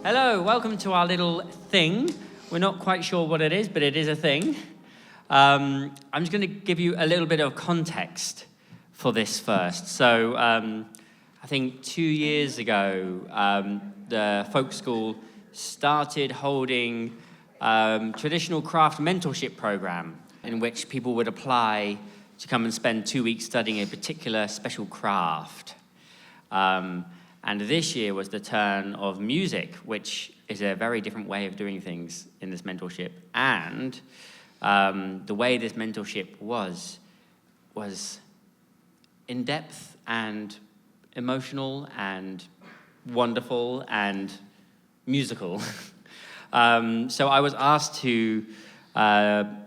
Hello, welcome to our little thing. We're not quite sure what it is, but it is a thing. I'm just going to give you a little bit of context for this first. So I think 2 years ago, the folk school started holding traditional craft mentorship program in which people would apply to come and spend 2 weeks studying a particular special craft. And this year was the turn of music, which is a very different way of doing things in this mentorship. And the way this mentorship was in-depth and emotional and wonderful and musical. So I was asked to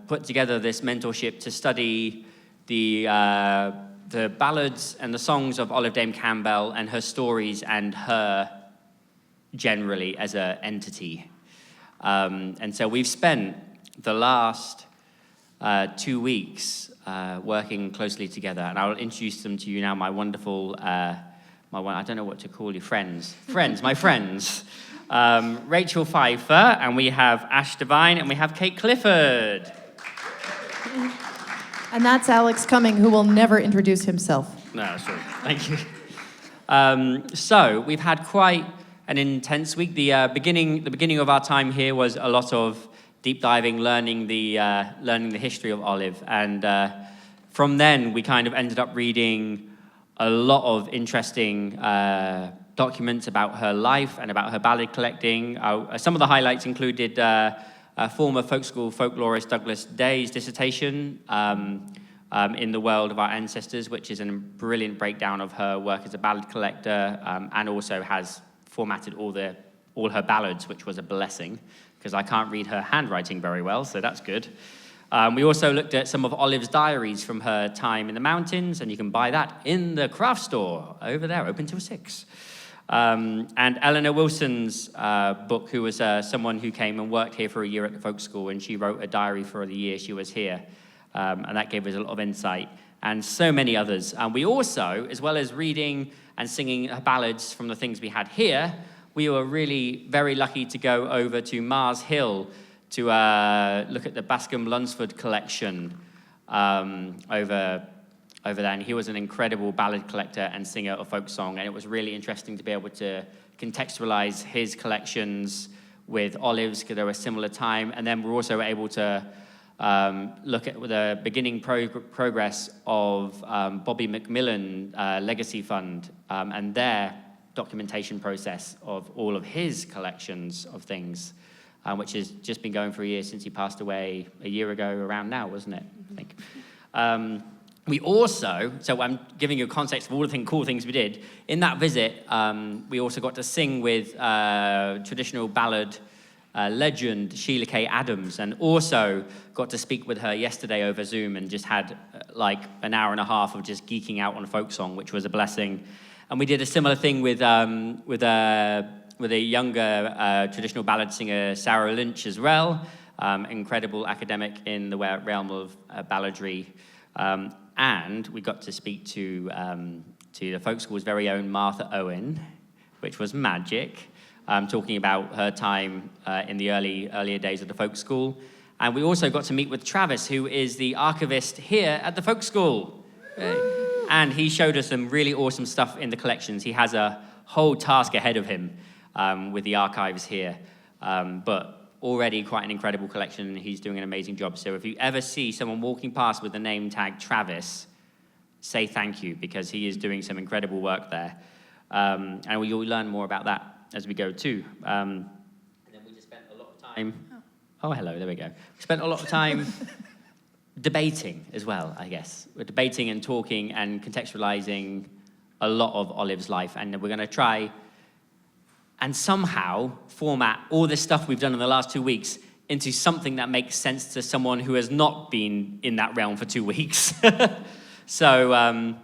put together this mentorship to study the ballads and the songs of Olive Dame Campbell and her stories and her generally as an entity. And so we've spent the last 2 weeks working closely together, and I'll introduce them to you now, my wonderful, I don't know what to call you, my friends. Rachel Pfeiffer, and we have Ash Devine, and we have Kate Clifford. And that's Alex Cumming, who will never introduce himself. No, that's true. Thank you. So we've had quite an intense week. The beginning of our time here was a lot of deep diving, learning the history of Olive, and from then we kind of ended up reading a lot of interesting documents about her life and about her ballad collecting. Some of the highlights included former folk school folklorist Douglas Day's dissertation in the world of our ancestors, which is a brilliant breakdown of her work as a ballad collector, and also has formatted all her ballads, which was a blessing, because I can't read her handwriting very well, so that's good. We also looked at some of Olive's diaries from her time in the mountains, and you can buy that in the craft store over there, open till 6. And Eleanor Wilson's book, who was someone who came and worked here for a year at the folk school, and she wrote a diary for the year she was here, and that gave us a lot of insight, and so many others. And we also, as well as reading and singing ballads from the things we had here, we were really very lucky to go over to Mars Hill to look at the Bascom Lunsford collection over there, and he was an incredible ballad collector and singer of folk song, and it was really interesting to be able to contextualize his collections with Olive's, because they were a similar time, and then we're also able to look at the beginning progress of Bobby McMillan Legacy Fund and their documentation process of all of his collections of things, which has just been going for a year since he passed away a year ago around now, wasn't it? I think. We also, so I'm giving you a context of all the cool things we did. In that visit, we also got to sing with traditional ballad legend Sheila K. Adams, and also got to speak with her yesterday over Zoom, and just had like an hour and a half of just geeking out on folk song, which was a blessing. And we did a similar thing with a younger traditional ballad singer, Sarah Lynch, as well. Incredible academic in the realm of balladry. And we got to speak to the folk school's very own Martha Owen, which was magic, talking about her time in the earlier days of the folk school. And we also got to meet with Travis, who is the archivist here at the folk school. And he showed us some really awesome stuff in the collections. He has a whole task ahead of him with the archives here. But already quite an incredible collection, and he's doing an amazing job. So if you ever see someone walking past with the name tag Travis, say thank you, because he is doing some incredible work there. And you'll learn more about that as we go too. And then we just spent a lot of time... Oh, hello, there we go. We spent a lot of time debating as well, I guess. We're debating and talking and contextualizing a lot of Olive's life, and we're going to try and somehow format all this stuff we've done in the last 2 weeks into something that makes sense to someone who has not been in that realm for 2 weeks. So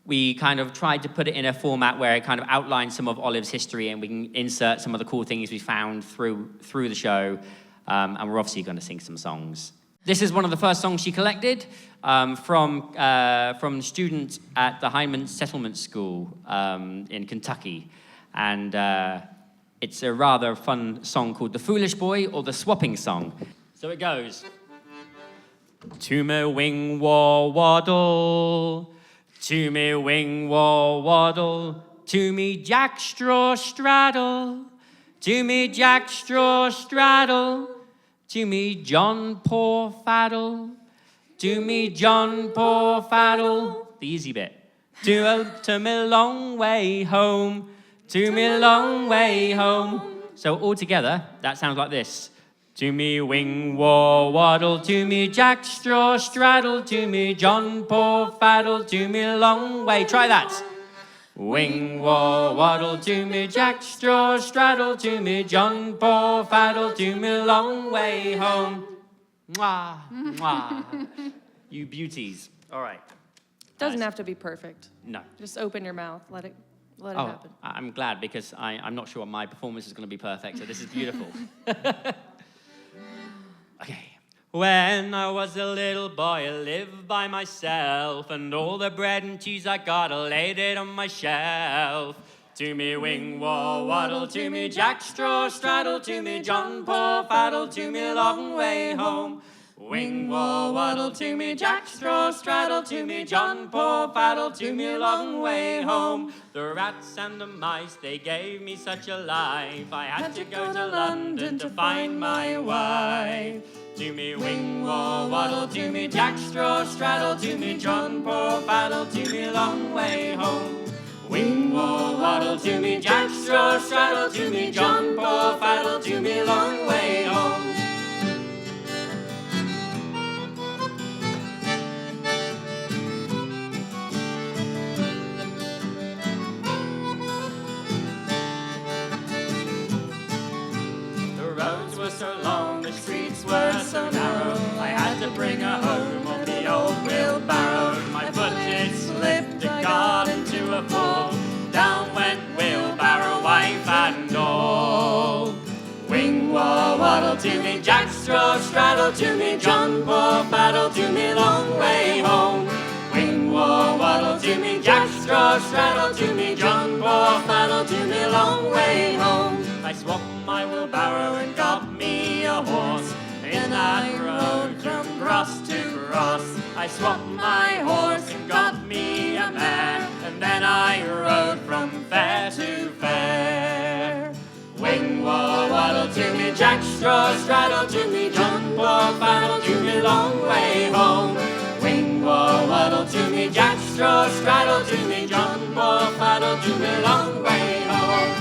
we kind of tried to put it in a format where it kind of outlines some of Olive's history, and we can insert some of the cool things we found through the show, and we're obviously going to sing some songs. This is one of the first songs she collected from students at the Hyman Settlement School in Kentucky. And It's a rather fun song called The Foolish Boy or The Swapping Song. So it goes. To me wing war waddle, to me wing war waddle, to me jack straw straddle, to me jack straw straddle, to me John poor faddle, to me John poor faddle, the easy bit. To me long way home, to me long way home. So all together, that sounds like this. To me wing war waddle, to me jack straw straddle, to me John poor faddle, to me long way. Try that. Wing war waddle, to me jack straw straddle, to me John poor faddle, to me long way home. Mwah, mwah. You beauties. All right. Doesn't have to be perfect. No. Just open your mouth. Let it happen. I'm glad because I'm not sure my performance is going to be perfect, so this is beautiful. Okay. When I was a little boy, I lived by myself, and all the bread and cheese I got, I laid it on my shelf. To me wing war waddle, to me jack straw straddle, to me John poor faddle, to me long way home. Wing war waddle, to me jack straw straddle, to me John poor faddle, to me long way home. The rats and the mice, they gave me such a life, I had to go to London to find my wife. To me wing war waddle, to me jack straw straddle, to me John poor faddle, to me long way home. Wing war waddle, to me jack straw straddle, to me John poor faddle, to me long way home. So long, the streets were so narrow, I had to bring her home on the old wheelbarrow. My foot it slipped, it got into a fall. Down went wheelbarrow, wife and all. Wing war waddle, to me jack straw straddle, to me John poor faddle, to me long way home. Wing war waddle, to me jack straw straddle, to me John poor faddle, to me long way home. I swapped my wheelbarrow and got me a horse. In that road from cross to cross, I swapped my horse and got me a mare, and then I rode from fair to fair. Wing war waddle, to me jack straw straddle, to me John poor faddle, to me long way home. Wing war waddle, to me jack straw straddle, to me John poor faddle, to me long way home.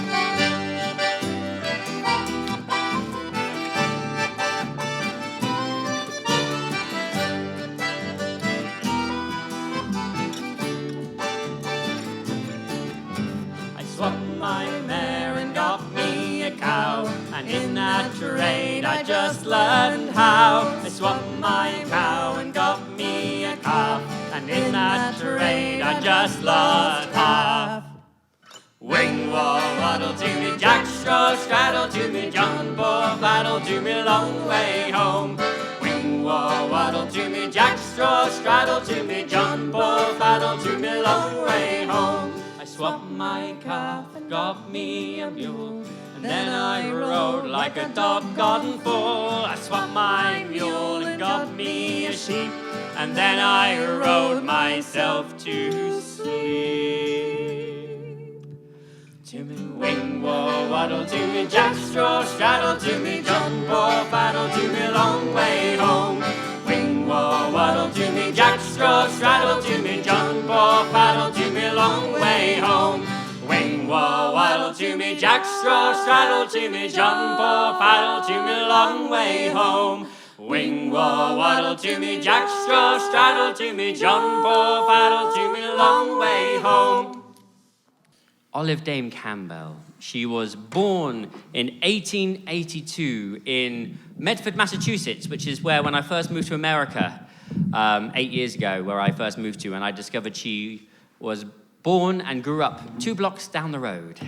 Swapped my mare and got me a cow, and in that trade I just learned how. I swapped my cow and got me a calf, and in that trade I just learned half. Wing war waddle, to me jack straw straddle, to me John poor faddle, to me long way home. Wing war waddle, to me jack straw straddle, to me John poor faddle, to me long way home. I swapped my calf and got me a mule, and then I rode like a dog-gotten fool. I swapped my mule and got me a sheep, and then I rode myself to sleep. To me wing war waddle, to me jack straw straddle, to me John poor faddle, to me long way home. Wing war waddle, to me jack straw straddle, to me John poor faddle, to me long way home. Wing war waddle, to me jack straw straddle, to me John poor faddle, to me long way home. Wing war waddle, to me jack straw straddle, to me John poor faddle, to me long way home. Olive Dame Campbell. She was born in 1882 in Medford, Massachusetts, which is where, when I first moved to America 8 years ago, where I first moved to, and I discovered she was born and grew up 2 blocks down the road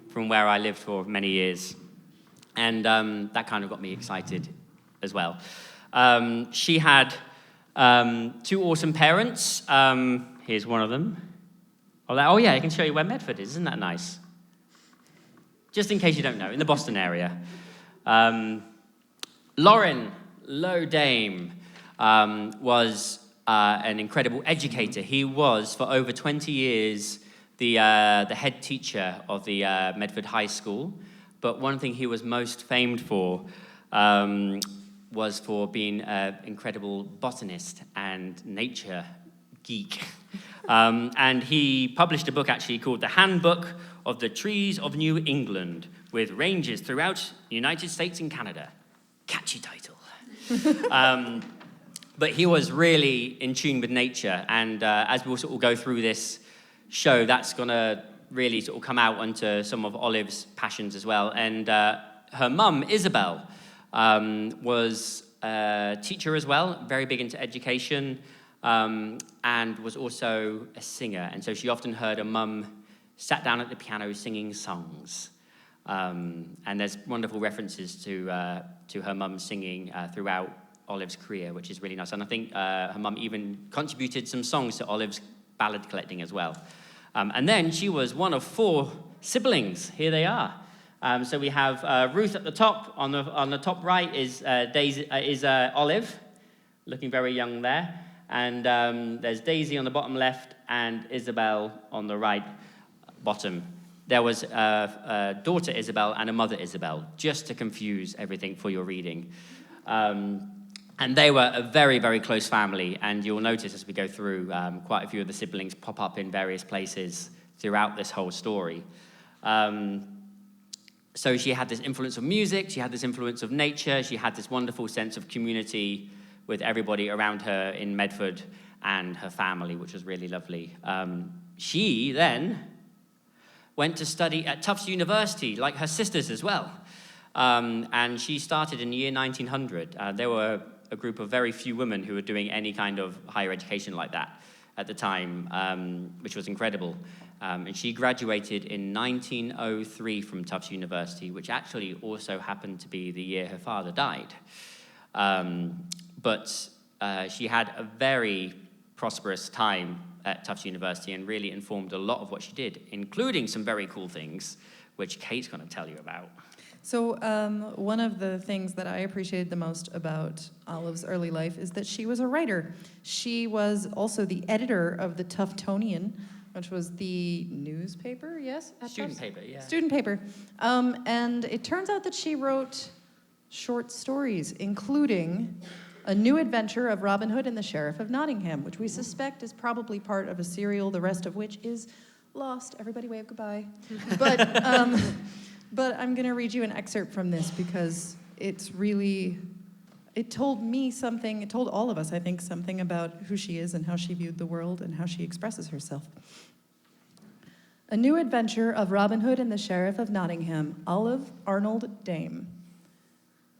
from where I lived for many years. And that kind of got me excited as well. She had 2 awesome parents. Here's one of them. Oh yeah, I can show you where Medford is. Isn't that nice? just in case you don't know, in the Boston area. Olive Dame was an incredible educator. He was, for over 20 years, the head teacher of the Medford High School. But one thing he was most famed for was for being an incredible botanist and nature geek. And he published a book actually called The Handbook of the Trees of New England, with ranges throughout the United States and Canada. Catchy title. But he was really in tune with nature, and as we'll sort of go through this show, that's going to really sort of come out onto some of Olive's passions as well. And her mum, Isabel, was a teacher as well, very big into education, and was also a singer. And so she often heard her mum sat down at the piano singing songs. And there's wonderful references to her mum singing throughout Olive's career, which is really nice. And I think her mum even contributed some songs to Olive's ballad collecting as well. And then she was one of 4 siblings. Here they are. So we have Ruth at the top. On the top right is Olive, looking very young there. And there's Daisy on the bottom left and Isabel on the right bottom. There was a daughter Isabel and a mother Isabel, just to confuse everything for your reading. And they were a very, very close family, and you'll notice as we go through, quite a few of the siblings pop up in various places throughout this whole story. So she had this influence of music, she had this influence of nature, she had this wonderful sense of community with everybody around her in Medford and her family, which was really lovely. She then went to study at Tufts University, like her sisters as well. And she started in the year 1900. There were a group of very few women who were doing any kind of higher education like that at the time, which was incredible. And she graduated in 1903 from Tufts University, which actually also happened to be the year her father died. But she had a very prosperous time at Tufts University and really informed a lot of what she did, including some very cool things, which Kate's going to tell you about. So one of the things that I appreciated the most about Olive's early life is that she was a writer. She was also the editor of the Tuftonian, which was the newspaper, yes? Student paper, yeah. Student paper. And it turns out that she wrote short stories, including A New Adventure of Robin Hood and the Sheriff of Nottingham, which we suspect is probably part of a serial, the rest of which is lost. Everybody wave goodbye. But I'm going to read you an excerpt from this because it told me something, it told all of us, I think, something about who she is and how she viewed the world and how she expresses herself. A New Adventure of Robin Hood and the Sheriff of Nottingham, Olive Arnold Dame.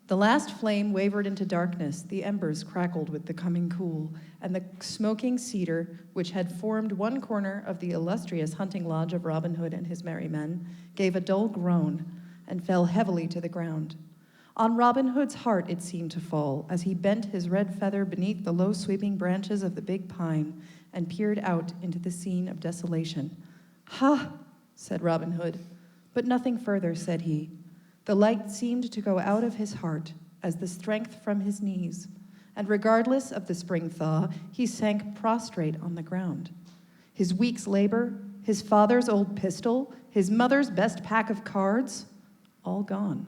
The last flame wavered into darkness, the embers crackled with the coming cool, and the smoking cedar, which had formed one corner of the illustrious hunting lodge of Robin Hood and his merry men, gave a dull groan and fell heavily to the ground. On Robin Hood's heart it seemed to fall, as he bent his red feather beneath the low sweeping branches of the big pine and peered out into the scene of desolation. "Ha!" said Robin Hood, but nothing further said he. The light seemed to go out of his heart as the strength from his knees, and regardless of the spring thaw, he sank prostrate on the ground. His week's labor, his father's old pistol, his mother's best pack of cards, all gone,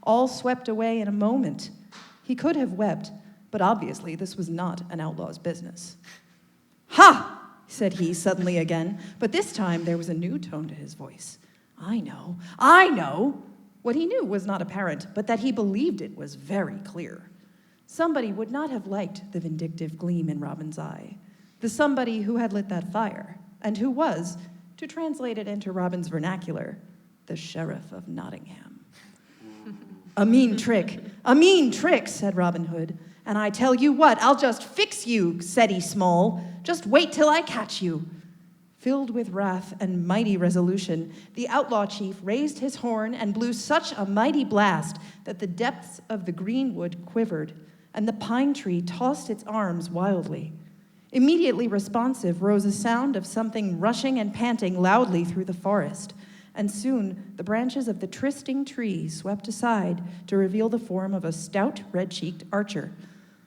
all swept away in a moment. He could have wept, but obviously this was not an outlaw's business. "Ha!" said he suddenly again, but this time there was a new tone to his voice. I know. What he knew was not apparent, but that he believed it was very clear. Somebody would not have liked the vindictive gleam in Robin's eye, the somebody who had lit that fire, and who was, to translate it into Robin's vernacular, the Sheriff of Nottingham. A mean trick, said Robin Hood, and I tell you what, I'll just fix you, said he small. Just wait till I catch you. Filled with wrath and mighty resolution, the outlaw chief raised his horn and blew such a mighty blast that the depths of the greenwood quivered, and the pine tree tossed its arms wildly. Immediately responsive rose a sound of something rushing and panting loudly through the forest, and soon the branches of the trysting tree swept aside to reveal the form of a stout, red-cheeked archer.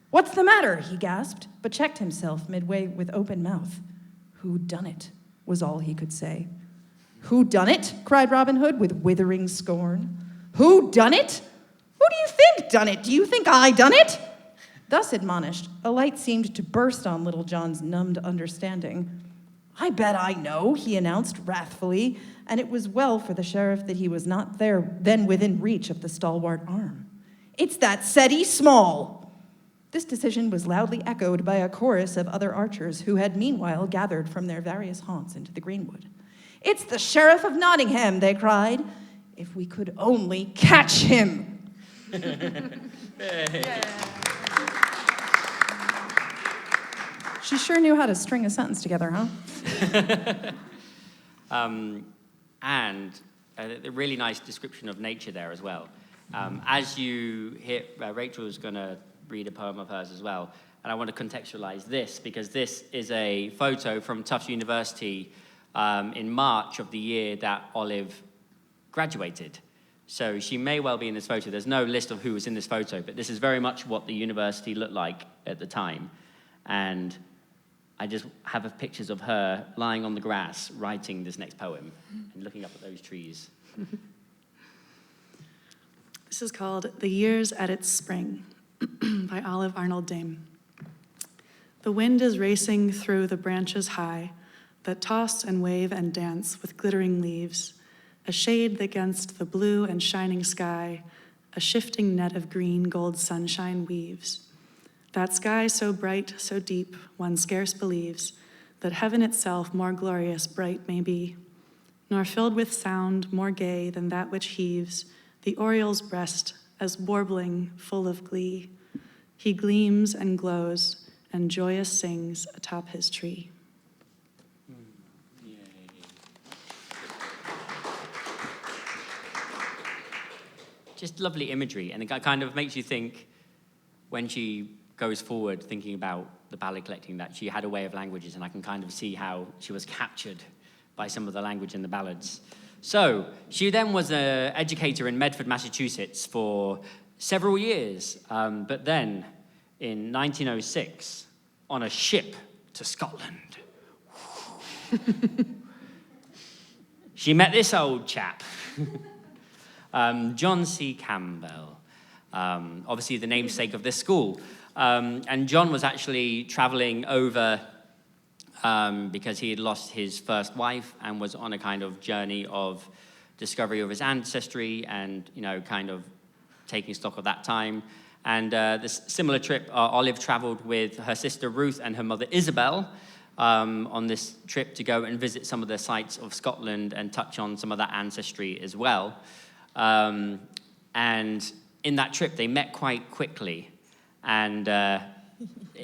"What's the matter?" he gasped, but checked himself midway with open mouth. "Who done it?" was all he could say. "Who done it?" cried Robin Hood with withering scorn. "Who done it? Who do you think done it? Do you think I done it?" Thus admonished, a light seemed to burst on Little John's numbed understanding. "I bet I know," he announced wrathfully, and it was well for the sheriff that he was not there then within reach of the stalwart arm. "It's that Seti Small." This decision was loudly echoed by a chorus of other archers who had meanwhile gathered from their various haunts into the greenwood. "It's the Sheriff of Nottingham," they cried. "If we could only catch him!" She sure knew how to string a sentence together, huh? And a really nice description of nature there as well. As you hear, Rachel's going to read a poem of hers as well. And I want to contextualize this because this is a photo from Tufts University in March of the year that Olive graduated. So she may well be in this photo. There's no list of who was in this photo, but this is very much what the university looked like at the time. And I just have pictures of her lying on the grass writing this next poem and looking up at those trees. This is called The Years at Its Spring by Olive Dame. The wind is racing through the branches high that toss and wave and dance with glittering leaves, a shade against the blue and shining sky, a shifting net of green gold sunshine weaves. That sky so bright, so deep, one scarce believes that heaven itself more glorious bright may be, nor filled with sound more gay than that which heaves the oriole's breast as warbling full of glee. He gleams and glows and joyous sings atop his tree. Yay. Just lovely imagery, and it kind of makes you think when she goes forward thinking about the ballad collecting that she had a way of languages, and I can kind of see how she was captured by some of the language in the ballads. So she then was an educator in Medford, Massachusetts for several years, but then in 1906, on a ship to Scotland, she met this old chap, John C. Campbell, obviously the namesake of this school. And John was actually traveling over because he had lost his first wife and was on a kind of journey of discovery of his ancestry and, you know, kind of taking stock of that time. And this similar trip, Olive traveled with her sister Ruth and her mother Isabel on this trip to go and visit some of the sites of Scotland and touch on some of that ancestry as well. And in that trip, they met quite quickly. And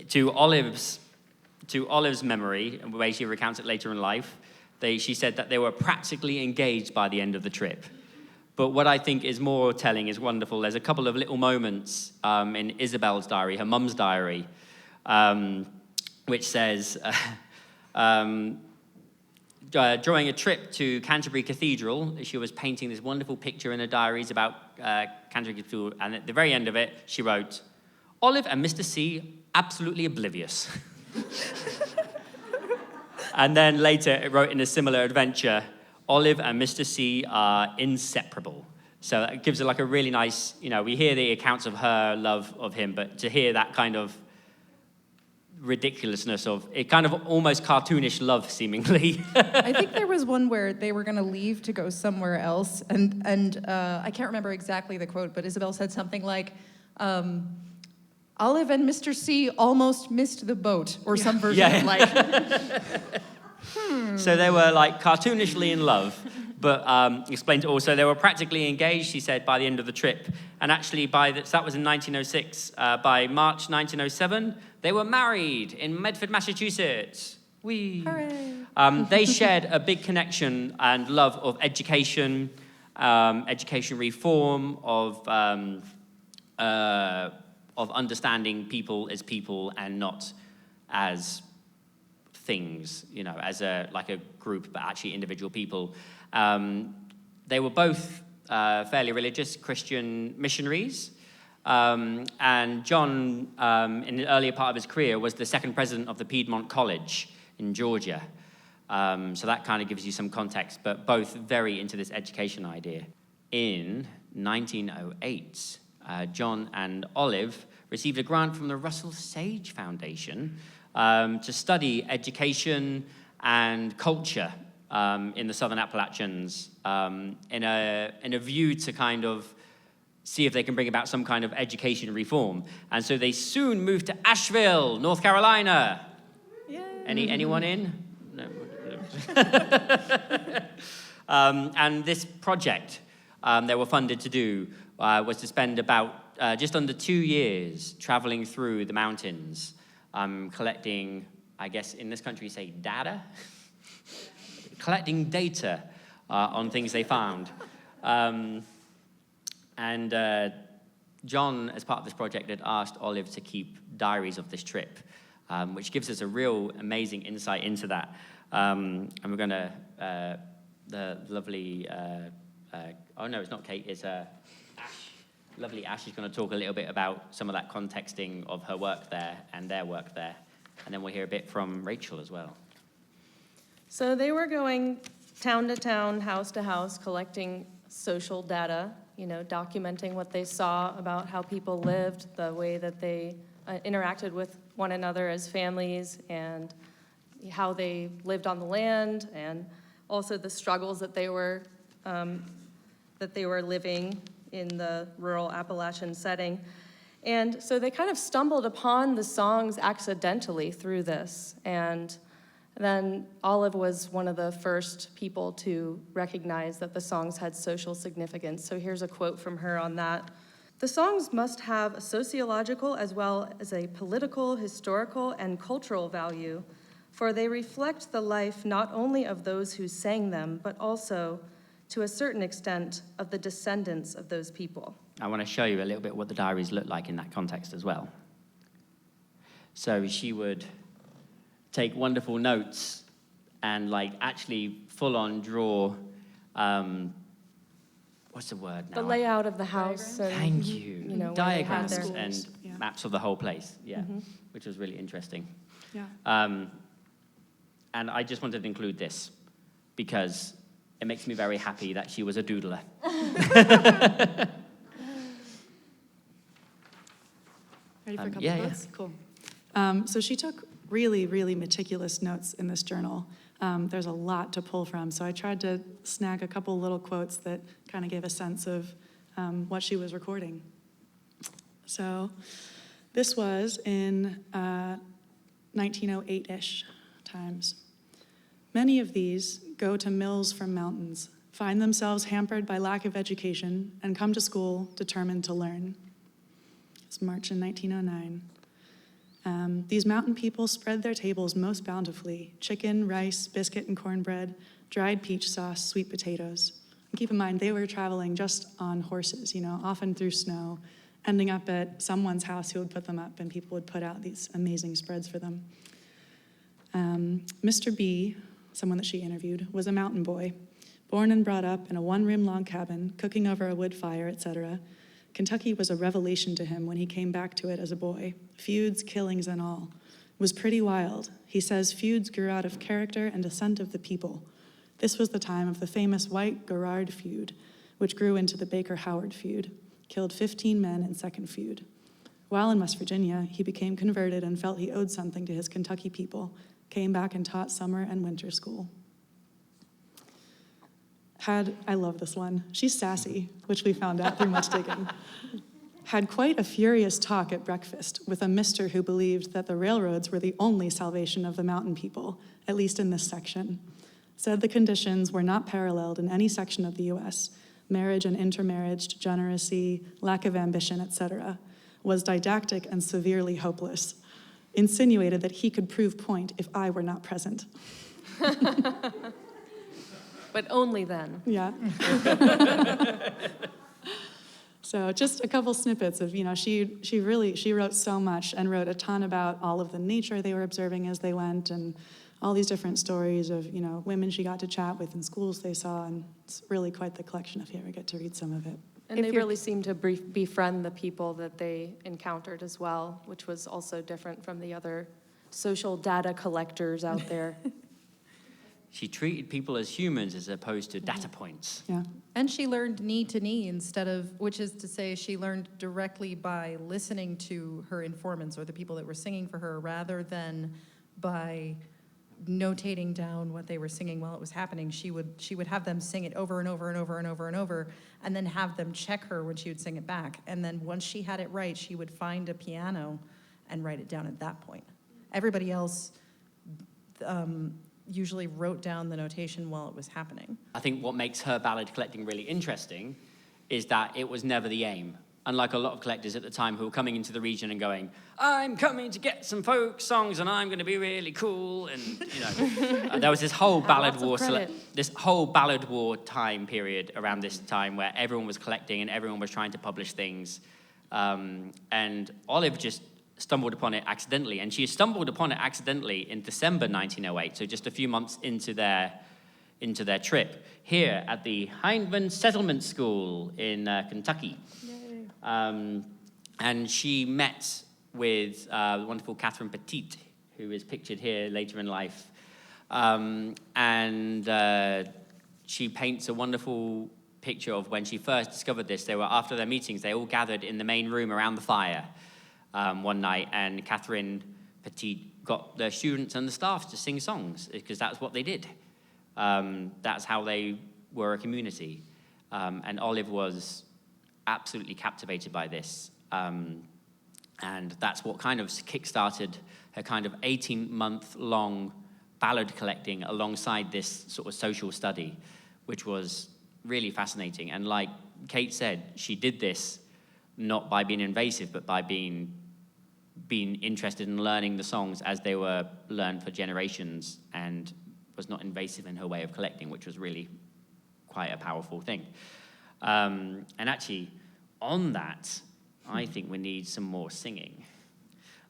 to Olive's memory, and the way she recounts it later in life, she said that they were practically engaged by the end of the trip. But what I think is more telling is wonderful. There's a couple of little moments in Isabel's diary, her mum's diary, which says, during a trip to Canterbury Cathedral, she was painting this wonderful picture in her diaries about Canterbury Cathedral, and at the very end of it, she wrote, "Olive and Mr. C, absolutely oblivious." And then later, it wrote in a similar adventure, "Olive and Mr. C are inseparable." So it gives it like a really nice, you know, we hear the accounts of her love of him, but to hear that kind of ridiculousness of it, kind of almost cartoonish love, seemingly. I think there was one where they were going to leave to go somewhere else, and I can't remember exactly the quote, but Isabel said something like, "Olive and Mr. C almost missed the boat," or some version of like. So they were like cartoonishly in love, but explained also they were practically engaged, she said, by the end of the trip. And actually, so that was in 1906. By March 1907, they were married in Medford, Massachusetts. Whee! Hooray! They shared a big connection and love of education, education reform, of understanding people as people and not as things, you know, as like a group, but actually individual people. They were both fairly religious Christian missionaries. And John, in the earlier part of his career, was the second president of the Piedmont College in Georgia. So that kind of gives you some context, but both very into this education idea. In 1908, John and Olive received a grant from the Russell Sage Foundation to study education and culture in the Southern Appalachians in a view to kind of see if they can bring about some kind of education reform. And so they soon moved to Asheville, North Carolina. Yay. Anyone in? No. And this project they were funded to do was to spend about just under 2 years traveling through the mountains, collecting, I guess in this country you say data? Collecting data on things they found. And John, as part of this project, had asked Olive to keep diaries of this trip, which gives us a real amazing insight into that. And we're going to, the lovely, oh no, it's not Kate, it's Ash. Lovely Ash is going to talk a little bit about some of that contexting of her work there and their work there. And then we'll hear a bit from Rachel as well. So they were going town to town, house to house, collecting social data, documenting what they saw about how people lived, the way that they interacted with one another as families, and how they lived on the land, and also the struggles that they were living in the rural Appalachian setting. And so they kind of stumbled upon the songs accidentally through this. And then Olive was one of the first people to recognize that the songs had social significance. So here's a quote from her on that. "The songs must have a sociological as well as a political, historical, and cultural value, for they reflect the life not only of those who sang them, but also, to a certain extent, of the descendants of those people." I want to show you a little bit what the diaries look like in that context as well. So she would take wonderful notes and actually full on draw, what's the word now? The layout of the house. And, Thank you. where they had Diagrams their- and Yeah. maps of the whole place, which was really interesting. Yeah. And I just wanted to include this because it makes me very happy that she was a doodler. Ready for a couple yeah, of yeah. quotes? Cool. So she took really, really meticulous notes in this journal. There's a lot to pull from, so I tried to snag a couple little quotes that kind of gave a sense of what she was recording. So this was in 1908-ish times. "Many of these go to mills from mountains, find themselves hampered by lack of education, and come to school determined to learn." It's March in 1909. "These mountain people spread their tables most bountifully: chicken, rice, biscuit, and cornbread, dried peach sauce, sweet potatoes." And keep in mind, they were traveling just on horses, often through snow, ending up at someone's house who would put them up, and people would put out these amazing spreads for them. Mr. B, someone that she interviewed, was a mountain boy, born and brought up in a one-room log cabin, cooking over a wood fire, etc. Kentucky was a revelation to him when he came back to it as a boy. Feuds, killings, and all. It was pretty wild. He says feuds grew out of character and dissent of the people. This was the time of the famous White Garrard feud, which grew into the Baker-Howard feud, killed 15 men in second feud. While in West Virginia, he became converted and felt he owed something to his Kentucky people, came back and taught summer and winter school. I love this one. She's sassy, which we found out through much digging. Had quite a furious talk at breakfast with a mister who believed that the railroads were the only salvation of the mountain people, at least in this section. Said the conditions were not paralleled in any section of the U.S., marriage and intermarriage, degeneracy, lack of ambition, etc., was didactic and severely hopeless. Insinuated that he could prove point if I were not present. But only then. Yeah. So just a couple snippets of, she wrote so much and wrote a ton about all of the nature they were observing as they went, and all these different stories of, women she got to chat with in schools they saw, and it's really quite the collection if you ever get to read some of it. And they really seemed to befriend the people that they encountered as well, which was also different from the other social data collectors out there. She treated people as humans as opposed to data points. Yeah. And she learned knee to knee which is to say she learned directly by listening to her informants or the people that were singing for her rather than by notating down what they were singing while it was happening. She would have them sing it over and over and over and over and over, and then have them check her when she would sing it back. And then once she had it right, she would find a piano and write it down at that point. Everybody else usually wrote down the notation while it was happening. I think what makes her ballad collecting really interesting is that it was never the aim. Unlike a lot of collectors at the time who were coming into the region and going, I'm coming to get some folk songs and I'm going to be really cool. And, there was this whole ballad war time period around this time where everyone was collecting and everyone was trying to publish things. And Olive just stumbled upon it accidentally. And she stumbled upon it accidentally in December 1908, so just a few months into their trip, here at the Hindman Settlement School in Kentucky. And she met with the wonderful Catherine Petit, who is pictured here later in life. She paints a wonderful picture of when she first discovered this. After their meetings, they all gathered in the main room around the fire one night, and Catherine Petit got the students and the staff to sing songs, because that's what they did. That's how they were a community. And Olive was absolutely captivated by this. And that's what kind of kick-started her kind of 18-month-long ballad collecting alongside this sort of social study, which was really fascinating. And like Kate said, she did this not by being invasive, but by being interested in learning the songs as they were learned for generations, and was not invasive in her way of collecting, which was really quite a powerful thing. And actually, on that, I think we need some more singing.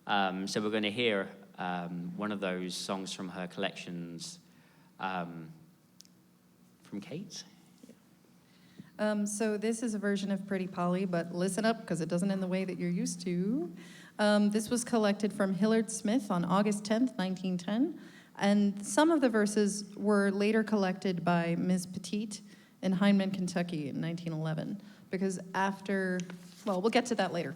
So we're going to hear one of those songs from her collections. From Kate? So this is a version of Pretty Polly, but listen up, because it doesn't end the way that you're used to. This was collected from Hillard Smith on August 10th, 1910. And some of the verses were later collected by Ms. Petit in Hindman, Kentucky in 1911. Because we'll get to that later.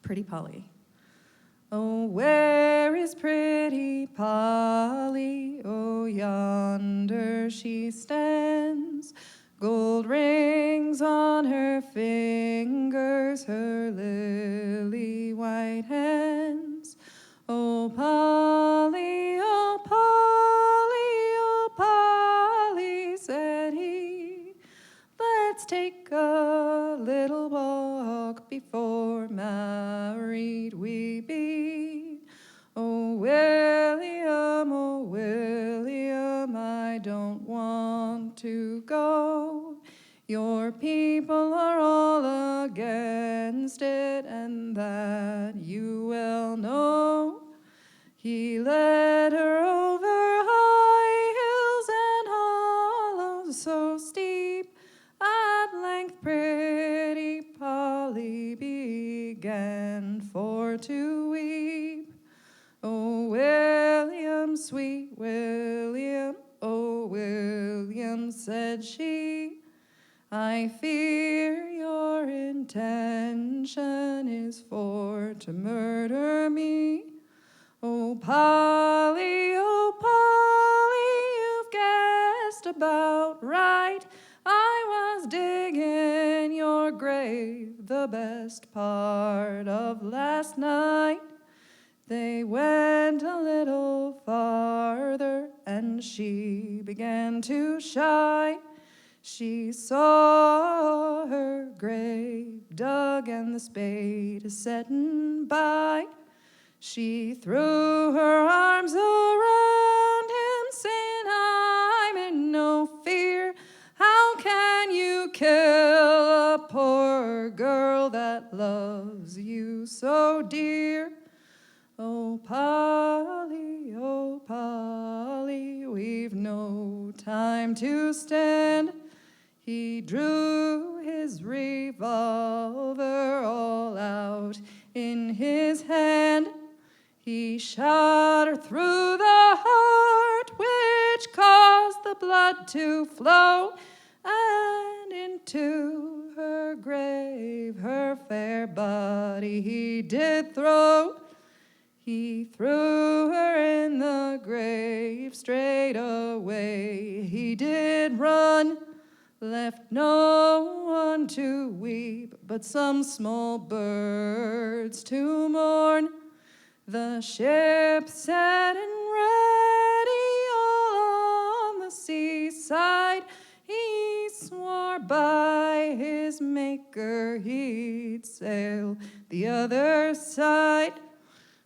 Pretty Polly. Oh, where is Pretty Polly? Oh, yonder she stands. Gold rings on her fingers, her lily white hands. Oh, Polly, oh, Polly, oh, Polly, said he. Let's take a little walk before married we be. Oh, William, I don't want to go. Your people are all against it, and that you well know. He led her over high hills and hollows so steep. At length Pretty Polly began for to weep. Oh, William, sweet William, oh, William, said she, I fear your intention is for to murder me. Oh, Polly, you've guessed about right. I was digging your grave the best part of last night. They went a little farther, and she began to shy. She saw her grave dug and the spade is setting by. She threw her arms around him, saying, I'm in no fear. How can you kill a poor girl that loves you so dear? Oh, time to stand. He drew his revolver all out in his hand. He shot her through the heart, which caused the blood to flow, and into her grave her fair body he did throw. He threw her in the grave straight away. He did run, left no one to weep, but some small birds to mourn. The ship set and ready all on the seaside. He swore by his maker he'd sail the other side.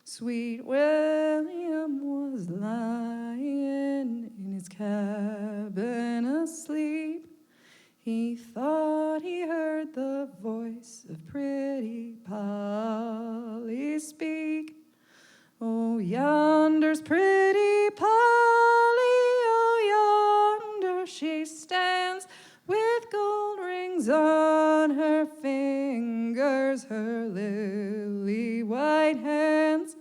Sweet William was lying in his cabin asleep. He thought he heard the voice of pretty Polly speak. Oh, yonder's pretty Polly, oh, yonder she stands, with gold rings on her fingers, her lily white hands.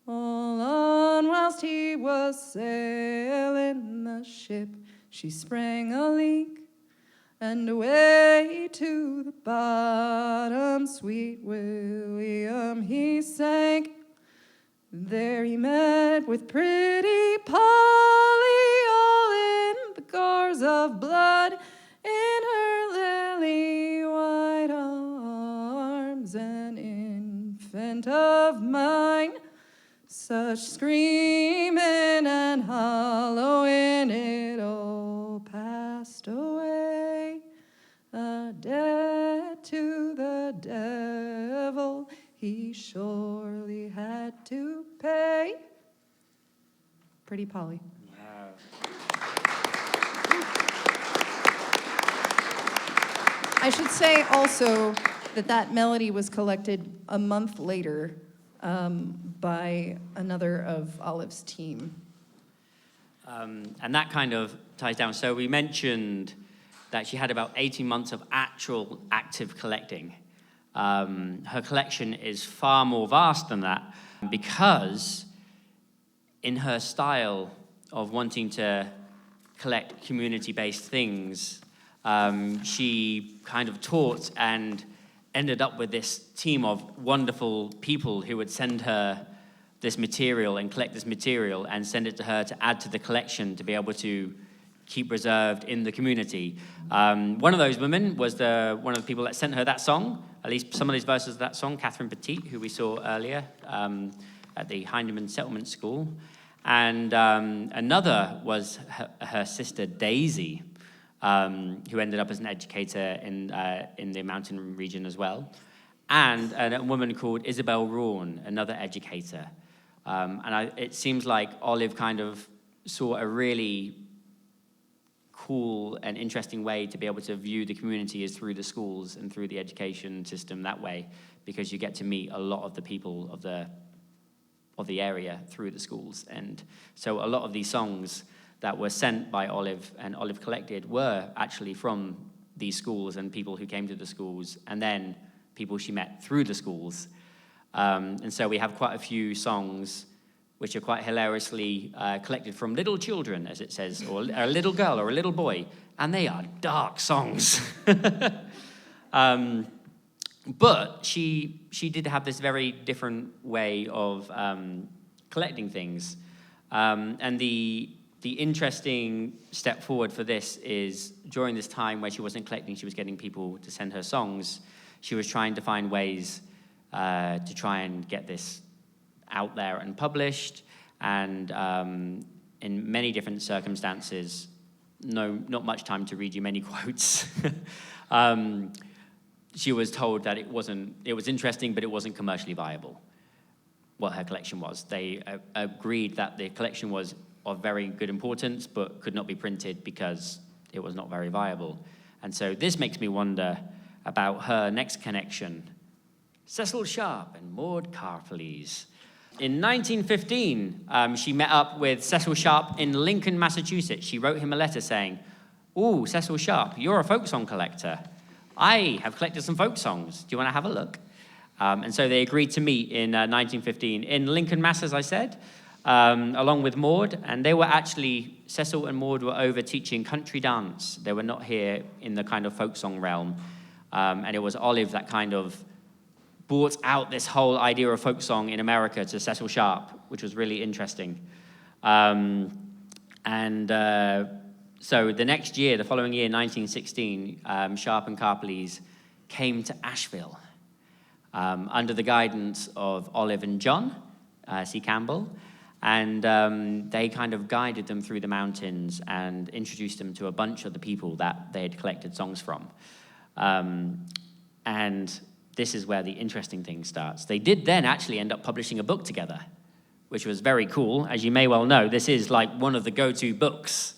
All on whilst he was sailing the ship, she sprang a leak, and away to the bottom sweet William he sank. There he met with pretty Polly, all in the gores of blood, in her lily white arms, an infant of mine. Such screaming and hollowing, it all passed away. A debt to the devil he surely had to pay. Pretty Polly. Wow. I should say also that that melody was collected a month later by another of Olive's team. And that kind of ties down. So we mentioned that she had about 18 months of actual active collecting. Her collection is far more vast than that, because in her style of wanting to collect community-based things, she kind of taught and ended up with this team of wonderful people who would send her this material and collect this material and send it to her to add to the collection to be able to keep reserved in the community. One of those women was one of the people that sent her that song, at least some of these verses of that song, Catherine Petit, who we saw earlier at the Heinemann Settlement School. And another was her sister Daisy, who ended up as an educator in the mountain region as well. And a woman called Isabel Rawn, another educator. It seems like Olive kind of saw a really cool and interesting way to be able to view the community is through the schools and through the education system that way, because you get to meet a lot of the people of the area through the schools. And so a lot of these songs that were sent by Olive and Olive collected were actually from these schools and people who came to the schools, and then people she met through the schools. And so we have quite a few songs which are quite hilariously collected from little children, as it says, or a little girl or a little boy, and they are dark songs. But she did have this very different way of collecting things. And the interesting step forward for this is during this time where she wasn't collecting, she was getting people to send her songs. She was trying to find ways to try and get this out there and published, and in many different circumstances, not much time to read you many quotes. She was told that it was interesting, but it wasn't commercially viable, what her collection was. They agreed that the collection was of very good importance, but could not be printed because it was not very viable. And so this makes me wonder about her next connection, Cecil Sharp and Maud Karpeles. In 1915, she met up with Cecil Sharp in Lincoln, Massachusetts. She wrote him a letter saying, "Ooh, Cecil Sharp, you're a folk song collector. I have collected some folk songs. Do you want to have a look?" And so they agreed to meet in 1915 in Lincoln, Mass, as I said, along with Maud. And they were actually, Cecil and Maud were over teaching country dance. They were not here in the kind of folk song realm. And it was Olive that kind of brought out this whole idea of folk song in America to Cecil Sharp, which was really interesting. So the next year, the following year, 1916, Sharp and Karpeles came to Asheville under the guidance of Olive and John C. Campbell, and they kind of guided them through the mountains and introduced them to a bunch of the people that they had collected songs from. And this is where the interesting thing starts. They did then actually end up publishing a book together, which was very cool. As you may well know, this is like one of the go-to books,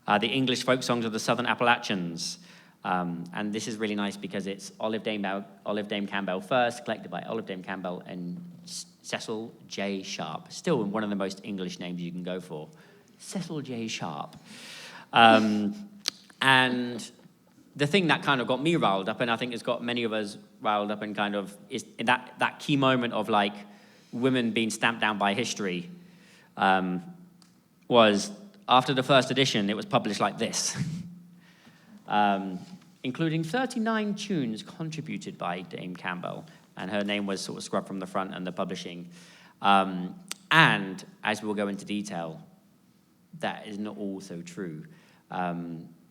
the English folk songs of the Southern Appalachians. And this is really nice because it's Olive Dame Campbell first, collected by Olive Dame Campbell and Cecil J. Sharp. Still one of the most English names you can go for. Cecil J. Sharp. And the thing that kind of got me riled up, and I think it's got many of us riled up, and kind of is that key moment of like women being stamped down by history, was after the first edition, it was published like this, including 39 tunes contributed by Dame Campbell, and her name was sort of scrubbed from the front and the publishing. And as we'll go into detail, that is not all so true.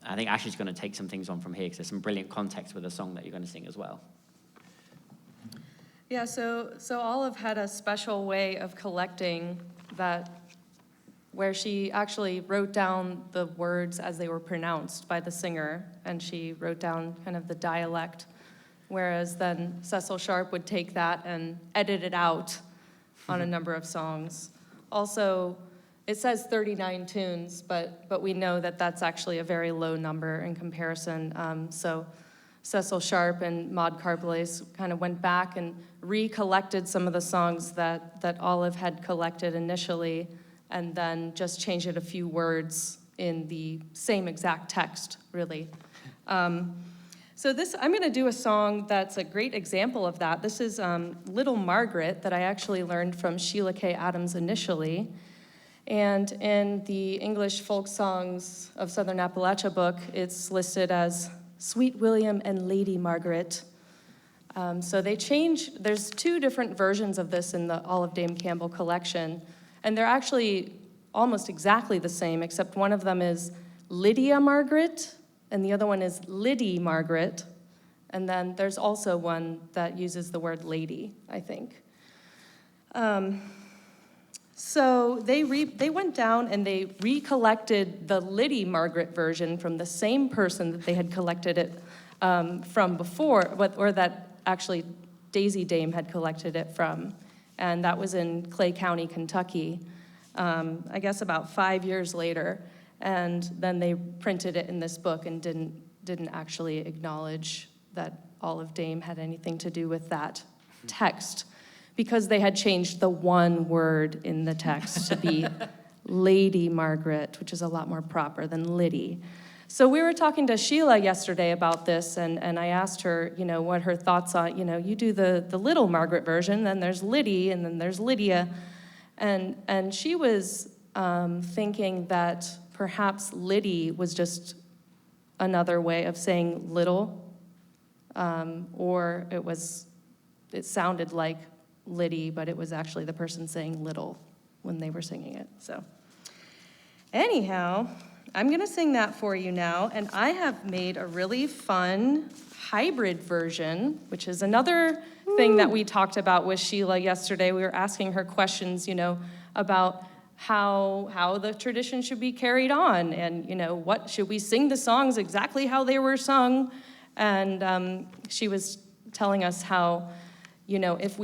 I think Ashley's going to take some things on from here because there's some brilliant context with the song that you're going to sing as well. Yeah, so Olive had a special way of collecting that, where she actually wrote down the words as they were pronounced by the singer, and she wrote down kind of the dialect, whereas then Cecil Sharp would take that and edit it out on a number of songs. Also, it says 39 tunes, but we know that that's actually a very low number in comparison. So Cecil Sharp and Maud Karpeles kind of went back and recollected some of the songs that Olive had collected initially, and then just changed it a few words in the same exact text, really. So this, I'm gonna do a song that's a great example of that. This is Little Margaret, that I actually learned from Sheila K. Adams initially. And in the English Folk Songs of Southern Appalachia book, it's listed as Sweet William and Lady Margaret. So they changed, there's two different versions of this in the Olive Dame Campbell collection, and they're actually almost exactly the same, except one of them is Lydia Margaret, and the other one is Liddy Margaret, and then there's also one that uses the word lady, I think. So they went down and they recollected the Liddy Margaret version from the same person that they had collected it from before, or that actually Daisy Dame had collected it from. And that was in Clay County, Kentucky, I guess about 5 years later. And then they printed it in this book and didn't actually acknowledge that Olive Dame had anything to do with that text, because they had changed the one word in the text to be Lady Margaret, which is a lot more proper than Liddy. So we were talking to Sheila yesterday about this, and I asked her, what her thoughts on, you do the Little Margaret version, then there's Liddy, and then there's Lydia. And she was thinking that perhaps Liddy was just another way of saying little, or it sounded like Liddy, but it was actually the person saying little when they were singing it. So anyhow, I'm gonna sing that for you now, and I have made a really fun hybrid version, which is another thing that we talked about with Sheila yesterday. We were asking her questions, about how the tradition should be carried on, and what should we sing the songs exactly how they were sung, and she was telling us how, if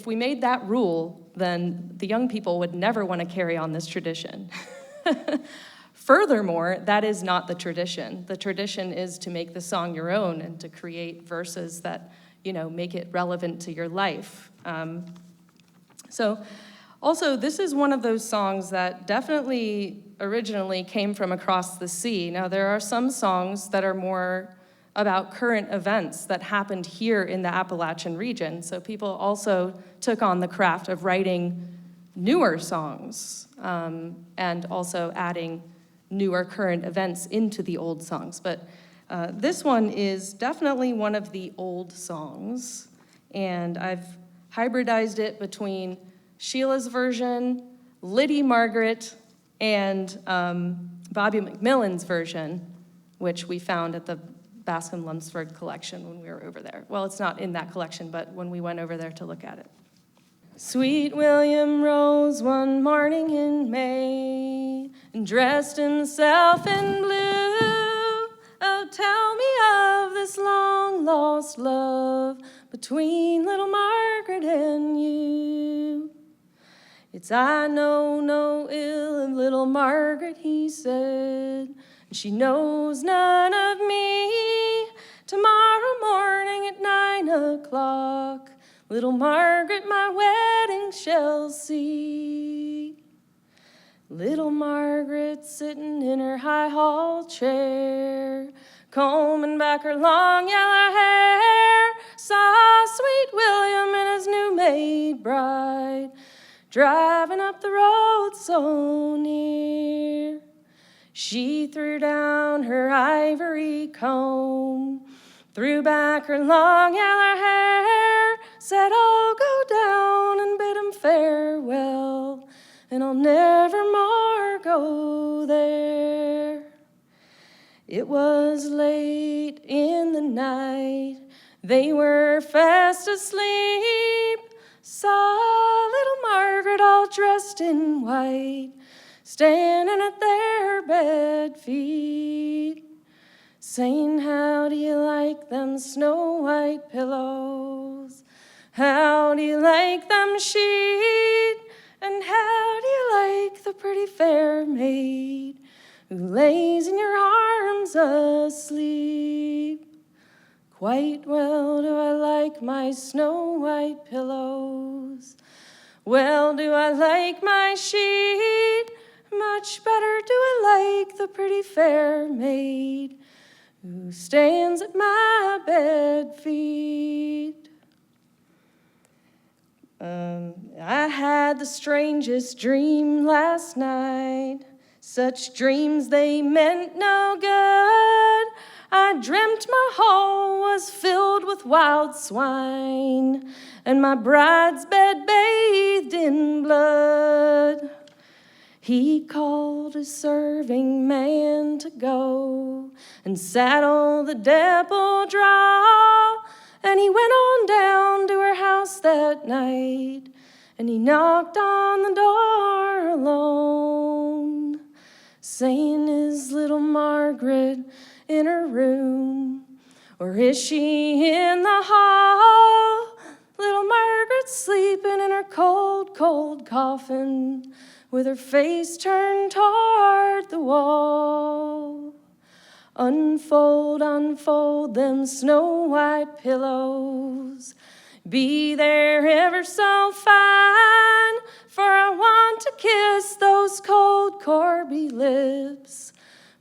we made that rule, then the young people would never want to carry on this tradition. Furthermore, that is not the tradition. The tradition is to make the song your own and to create verses that, make it relevant to your life. So Also, this is one of those songs that definitely originally came from across the sea. Now, there are some songs that are more about current events that happened here in the Appalachian region. So people also took on the craft of writing newer songs and also adding newer current events into the old songs. But this one is definitely one of the old songs, and I've hybridized it between Sheila's version, Liddy Margaret, and Bobby McMillan's version, which we found at the Bascom-Lunsford collection when we were over there. Well, it's not in that collection, but when we went over there to look at it. Sweet William rose one morning in May and dressed himself in blue. Oh, tell me of this long-lost love between little Margaret and you. It's I know no ill of little Margaret, he said, and she knows none of me. Tomorrow morning at 9 o'clock, little Margaret my wedding shall see. Little Margaret sitting in her high hall chair, combing back her long yellow hair, saw sweet William and his new made bride driving up the road so near. She threw down her ivory comb, threw back her long yellow hair, said, I'll go down and bid him farewell, and I'll never more go there. It was late in the night, they were fast asleep, saw little Margaret all dressed in white, standing at their bed feet, saying, how do you like them snow white pillows? How do you like them sheet? And how do you like the pretty fair maid who lays in your arms asleep? Quite well do I like my snow white pillows. Well do I like my sheet. Much better do I like the pretty fair maid who stands at my bed feet. I had the strangest dream last night. Such dreams, they meant no good. I dreamt my hall was filled with wild swine, and my bride's bed bathed in blood. He called his serving man to go and saddle the dapple draw, and he went on down to her house that night, and he knocked on the door alone, saying, is little Margaret in her room, or is she in the hall? Little Margaret's sleeping in her cold, cold coffin, with her face turned toward the wall. Unfold, unfold them snow white pillows, be there ever so fine, for I want to kiss those cold Corby lips,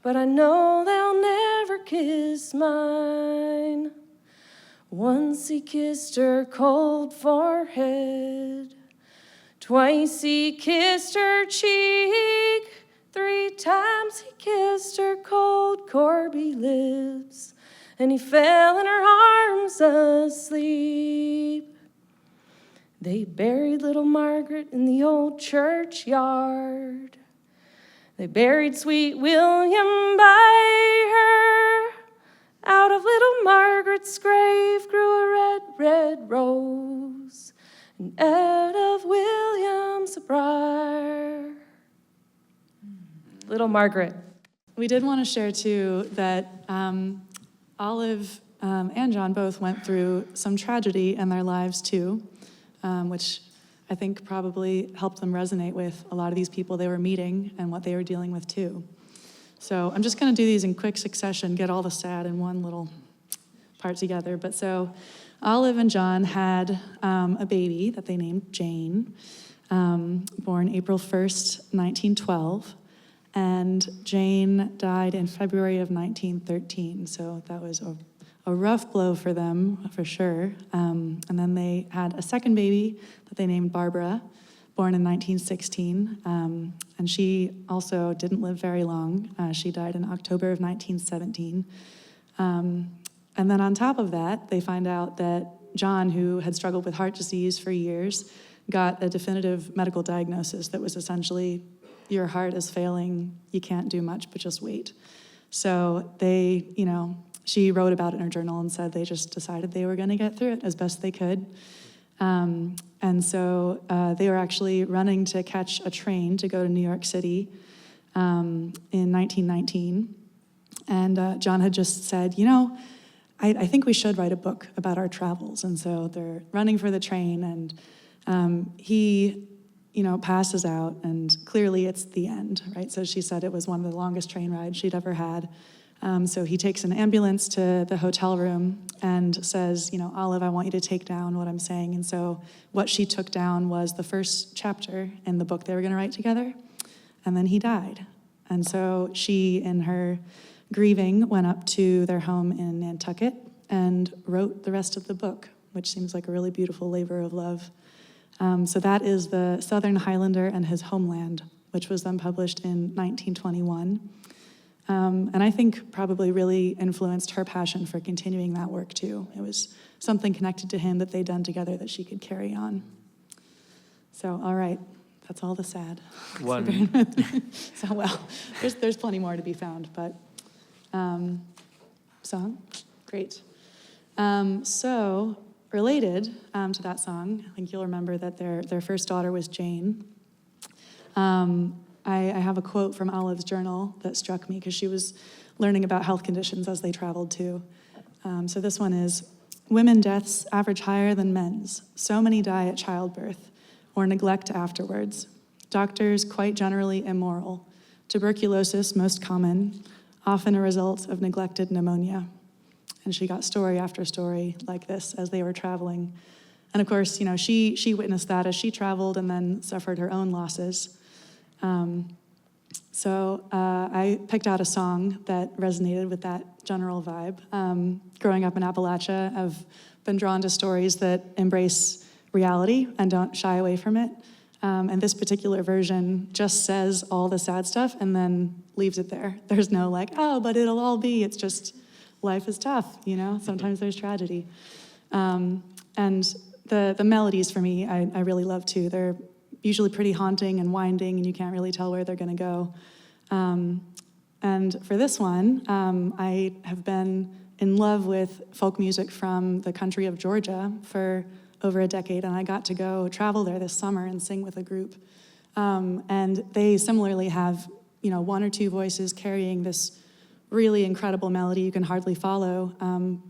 but I know they'll never kiss mine. Once he kissed her cold forehead, twice he kissed her cheek, 3 times he kissed her cold Corby lips, and he fell in her arms asleep. They buried little Margaret in the old churchyard. They buried sweet William by her. Out of little Margaret's grave grew a red, red rose, and out of William's a briar. Little Margaret. We did want to share, too, that Olive and John both went through some tragedy in their lives, too, which I think probably helped them resonate with a lot of these people they were meeting and what they were dealing with, too. So I'm just going to do these in quick succession, get all the sad in one little part together. But so Olive and John had a baby that they named Jane. born April 1st, 1912. And Jane died in February of 1913, so that was a rough blow for them, for sure. And then they had a second baby that they named Barbara, born in 1916. And she also didn't live very long. She died in October of 1917. And then on top of that, they find out that John, who had struggled with heart disease for years, got a definitive medical diagnosis that was essentially, your heart is failing, you can't do much but just wait. So they, she wrote about it in her journal and said they just decided they were going to get through it as best they could. And so they were actually running to catch a train to go to New York City in 1919. And John had just said, I think we should write a book about our travels. And so they're running for the train, and he passes out, and clearly it's the end, right? So she said it was one of the longest train rides she'd ever had. So he takes an ambulance to the hotel room and says, Olive, I want you to take down what I'm saying. And so what she took down was the first chapter in the book they were going to write together. And then he died. And so she, in her grieving, went up to their home in Nantucket and wrote the rest of the book, which seems like a really beautiful labor of love. So that is The Southern Highlander and His Homeland, which was then published in 1921. And I think probably really influenced her passion for continuing that work too. It was something connected to him that they'd done together that she could carry on. So, all right, that's all the sad. So, well, there's plenty more to be found, but song, great. So, related to that song, I think you'll remember that their first daughter was Jane. I have a quote from Olive's journal that struck me because she was learning about health conditions as they traveled too. So this one is, women deaths average higher than men's. So many die at childbirth or neglect afterwards. Doctors quite generally immoral. Tuberculosis most common, often a result of neglected pneumonia. And she got story after story like this as they were traveling. And of course, she witnessed that as she traveled and then suffered her own losses. So I picked out a song that resonated with that general vibe. Growing up in Appalachia, I've been drawn to stories that embrace reality and don't shy away from it. And this particular version just says all the sad stuff and then leaves it there. There's no but it'll all be. It's just, life is tough, Sometimes there's tragedy. And the melodies for me, I really love too. They're usually pretty haunting and winding, and you can't really tell where they're going to go. And for this one, I have been in love with folk music from the country of Georgia for over a decade, and I got to go travel there this summer and sing with a group. And they similarly have, one or two voices carrying this really incredible melody you can hardly follow,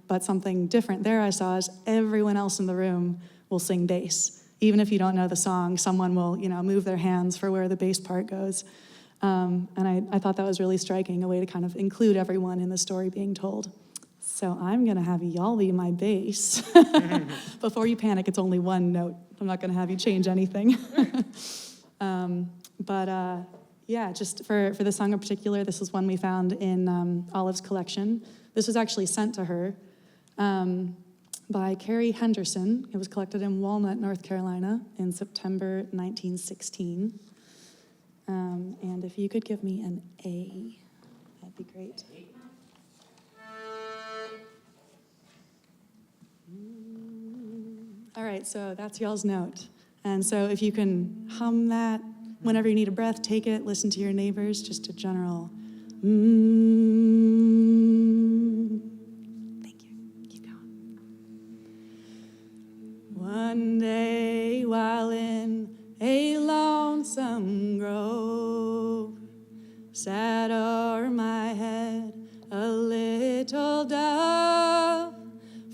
but something different there I saw is everyone else in the room will sing bass. Even if you don't know the song, someone will, move their hands for where the bass part goes. And I thought that was really striking, a way to kind of include everyone in the story being told. So I'm going to have y'all be my bass. Before you panic, it's only one note. I'm not going to have you change anything. Just for the song in particular, this is one we found in Olive's collection. This was actually sent to her by Carrie Henderson. It was collected in Walnut, North Carolina in September 1916. And if you could give me an A, that'd be great. All right, so that's y'all's note. And so if you can hum that, whenever you need a breath, take it, listen to your neighbors, just a general Thank you. Keep going. One day while in a lonesome grove, sat o'er my head a little dove,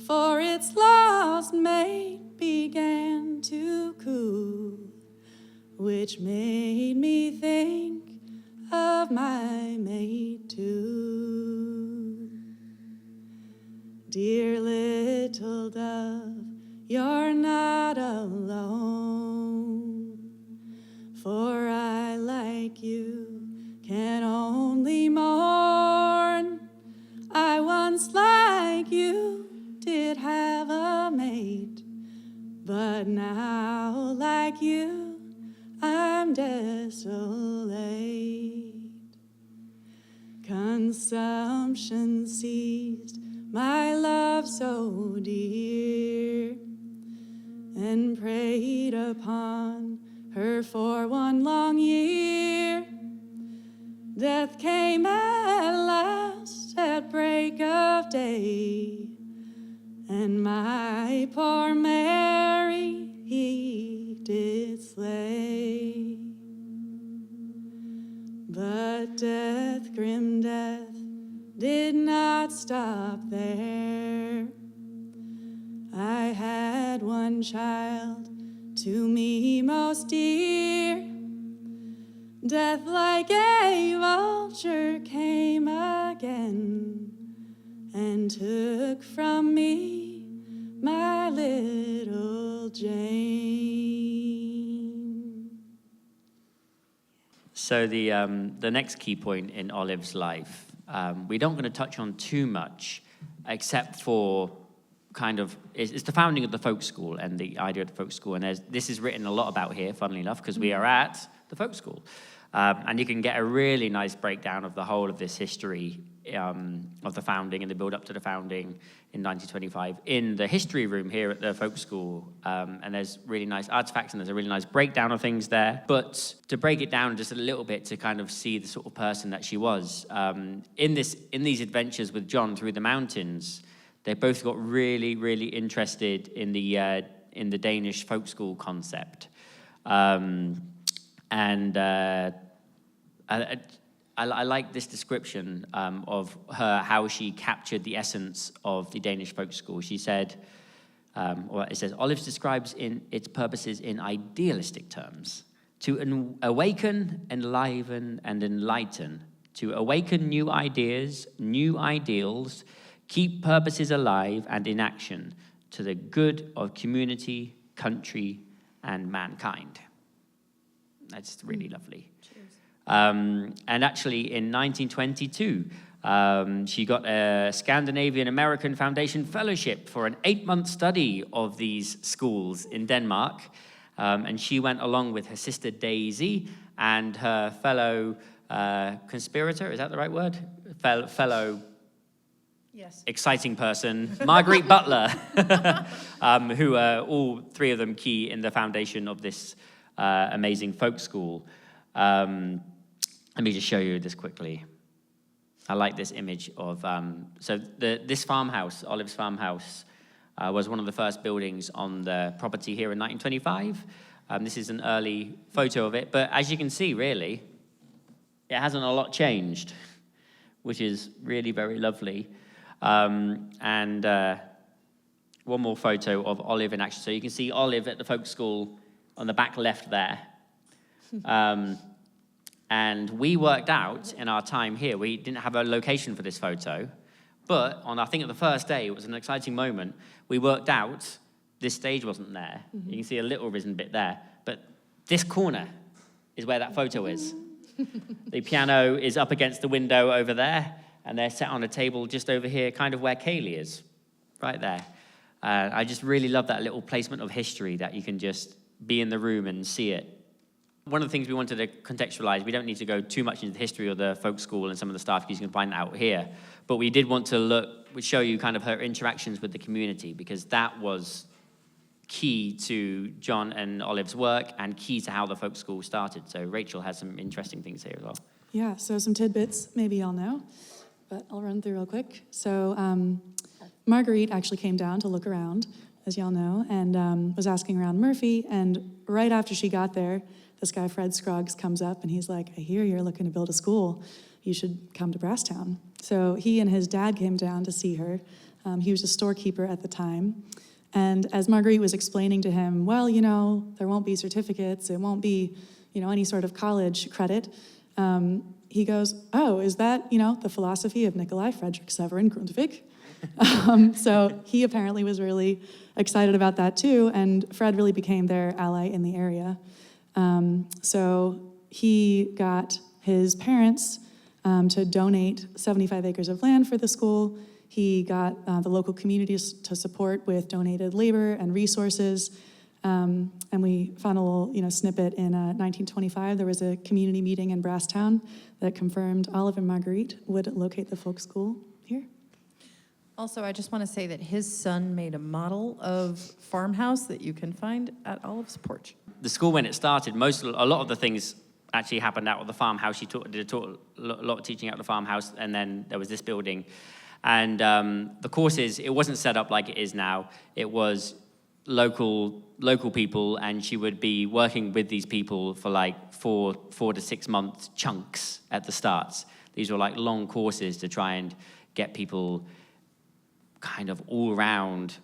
for its lost mate began to coo, which made me think of my mate too. Dear little dove, you're not alone. For I, like you, can only mourn. I once, like you, did have a mate, but now, like you, I'm desolate. Consumption seized my love so dear, and preyed upon her for one long year. Death came at last at break of day, and my poor Mary he did slay. But death, grim death, did not stop there. I had one child to me most dear. Death like a vulture came again and took from me my little Jane. So the next key point in Olive's life, we don't going to touch on too much, except for kind of, it's the founding of the folk school and the idea of the folk school. And this is written a lot about here, funnily enough, because we are at the folk school. And you can get a really nice breakdown of the whole of this history of the founding and the build up to the founding in 1925 in the history room here at the folk school. And there's really nice artifacts and there's a really nice breakdown of things there. But to break it down just a little bit to kind of see the sort of person that she was, in these adventures with John through the mountains, they both got really, really interested in the Danish folk school concept. I like this description of her, how she captured the essence of the Danish folk school. She said, or it says, Olive describes its purposes in idealistic terms: to awaken, enliven, and enlighten, to awaken new ideas, new ideals, keep purposes alive and in action to the good of community, country, and mankind. That's really lovely. And actually, in 1922, she got a Scandinavian American Foundation Fellowship for an 8-month study of these schools in Denmark. And she went along with her sister Daisy and her fellow conspirator, is that the right word? Fellow Yes. exciting person, Marguerite Butler, who are all three of them key in the foundation of this amazing folk school. Let me just show you this quickly. I like this image of, this farmhouse, Olive's farmhouse, was one of the first buildings on the property here in 1925. This is an early photo of it, but as you can see, really, it hasn't a lot changed, which is really very lovely. One more photo of Olive in action. So you can see Olive at the folk school on the back left there. And we worked out in our time here, we didn't have a location for this photo, but on, I think, at the first day, it was an exciting moment. We worked out this stage wasn't there. Mm-hmm. You can see a little risen bit there, but this corner is where that photo is. The piano is up against the window over there, and they're set on a table just over here, kind of where Kaylee is, right there. I just really love that little placement of history, that you can just be in the room and see it. One of the things we wanted to contextualize, we don't need to go too much into the history of the folk school and some of the stuff, because you can find that out here. But we did want to show you kind of her interactions with the community, because that was key to John and Olive's work and key to how the folk school started. So Rachel has some interesting things here as well. Yeah, so some tidbits maybe y'all know, but I'll run through real quick. So Marguerite actually came down to look around, as y'all know, and was asking around Murphy, and right after she got there, this guy, Fred Scruggs, comes up and he's like, I hear you're looking to build a school. You should come to Brasstown. So he and his dad came down to see her. He was a storekeeper at the time. And as Marguerite was explaining to him, well, there won't be certificates, it won't be, any sort of college credit. He goes, oh, is that, the philosophy of Nikolai Frederick Severin Grundtvig? So he apparently was really excited about that too, and Fred really became their ally in the area. So he got his parents to donate 75 acres of land for the school. He got the local communities to support with donated labor and resources. And we found a little, snippet in 1925. There was a community meeting in Brasstown that confirmed Olive and Marguerite would locate the folk school here. Also, I just want to say that his son made a model of farmhouse that you can find at Olive's porch. The school, when it started, a lot of the things actually happened out of the farmhouse. She did a lot of teaching out of the farmhouse, and then there was this building. And the courses, it wasn't set up like it is now. It was local people, and she would be working with these people for like 4 to 6 month chunks at the starts. These were like long courses to try and get people kind of all-round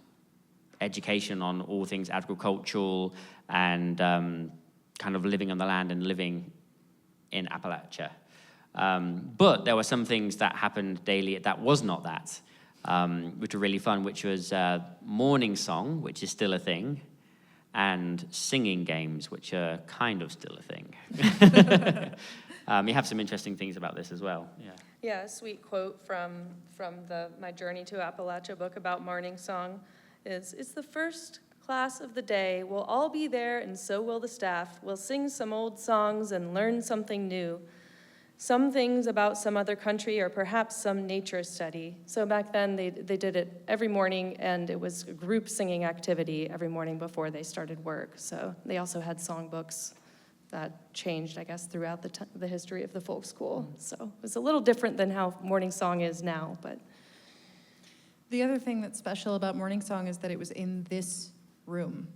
education on all things agricultural and kind of living on the land and living in Appalachia. But there were some things that happened daily that was not that, which were really fun, which was morning song, which is still a thing, and singing games, which are kind of still a thing. You have some interesting things about this as well. Yeah, a sweet quote from my Journey to Appalachia book about morning song is, "It's the first class of the day. We'll all be there, and so will the staff. We'll sing some old songs and learn something new. Some things about some other country or perhaps some nature study." So back then, they did it every morning, and it was a group singing activity every morning before they started work. So they also had songbooks that changed, I guess, throughout the history of the folk school. So it was a little different than how morning song is now, but. The other thing that's special about morning song is that it was in this room,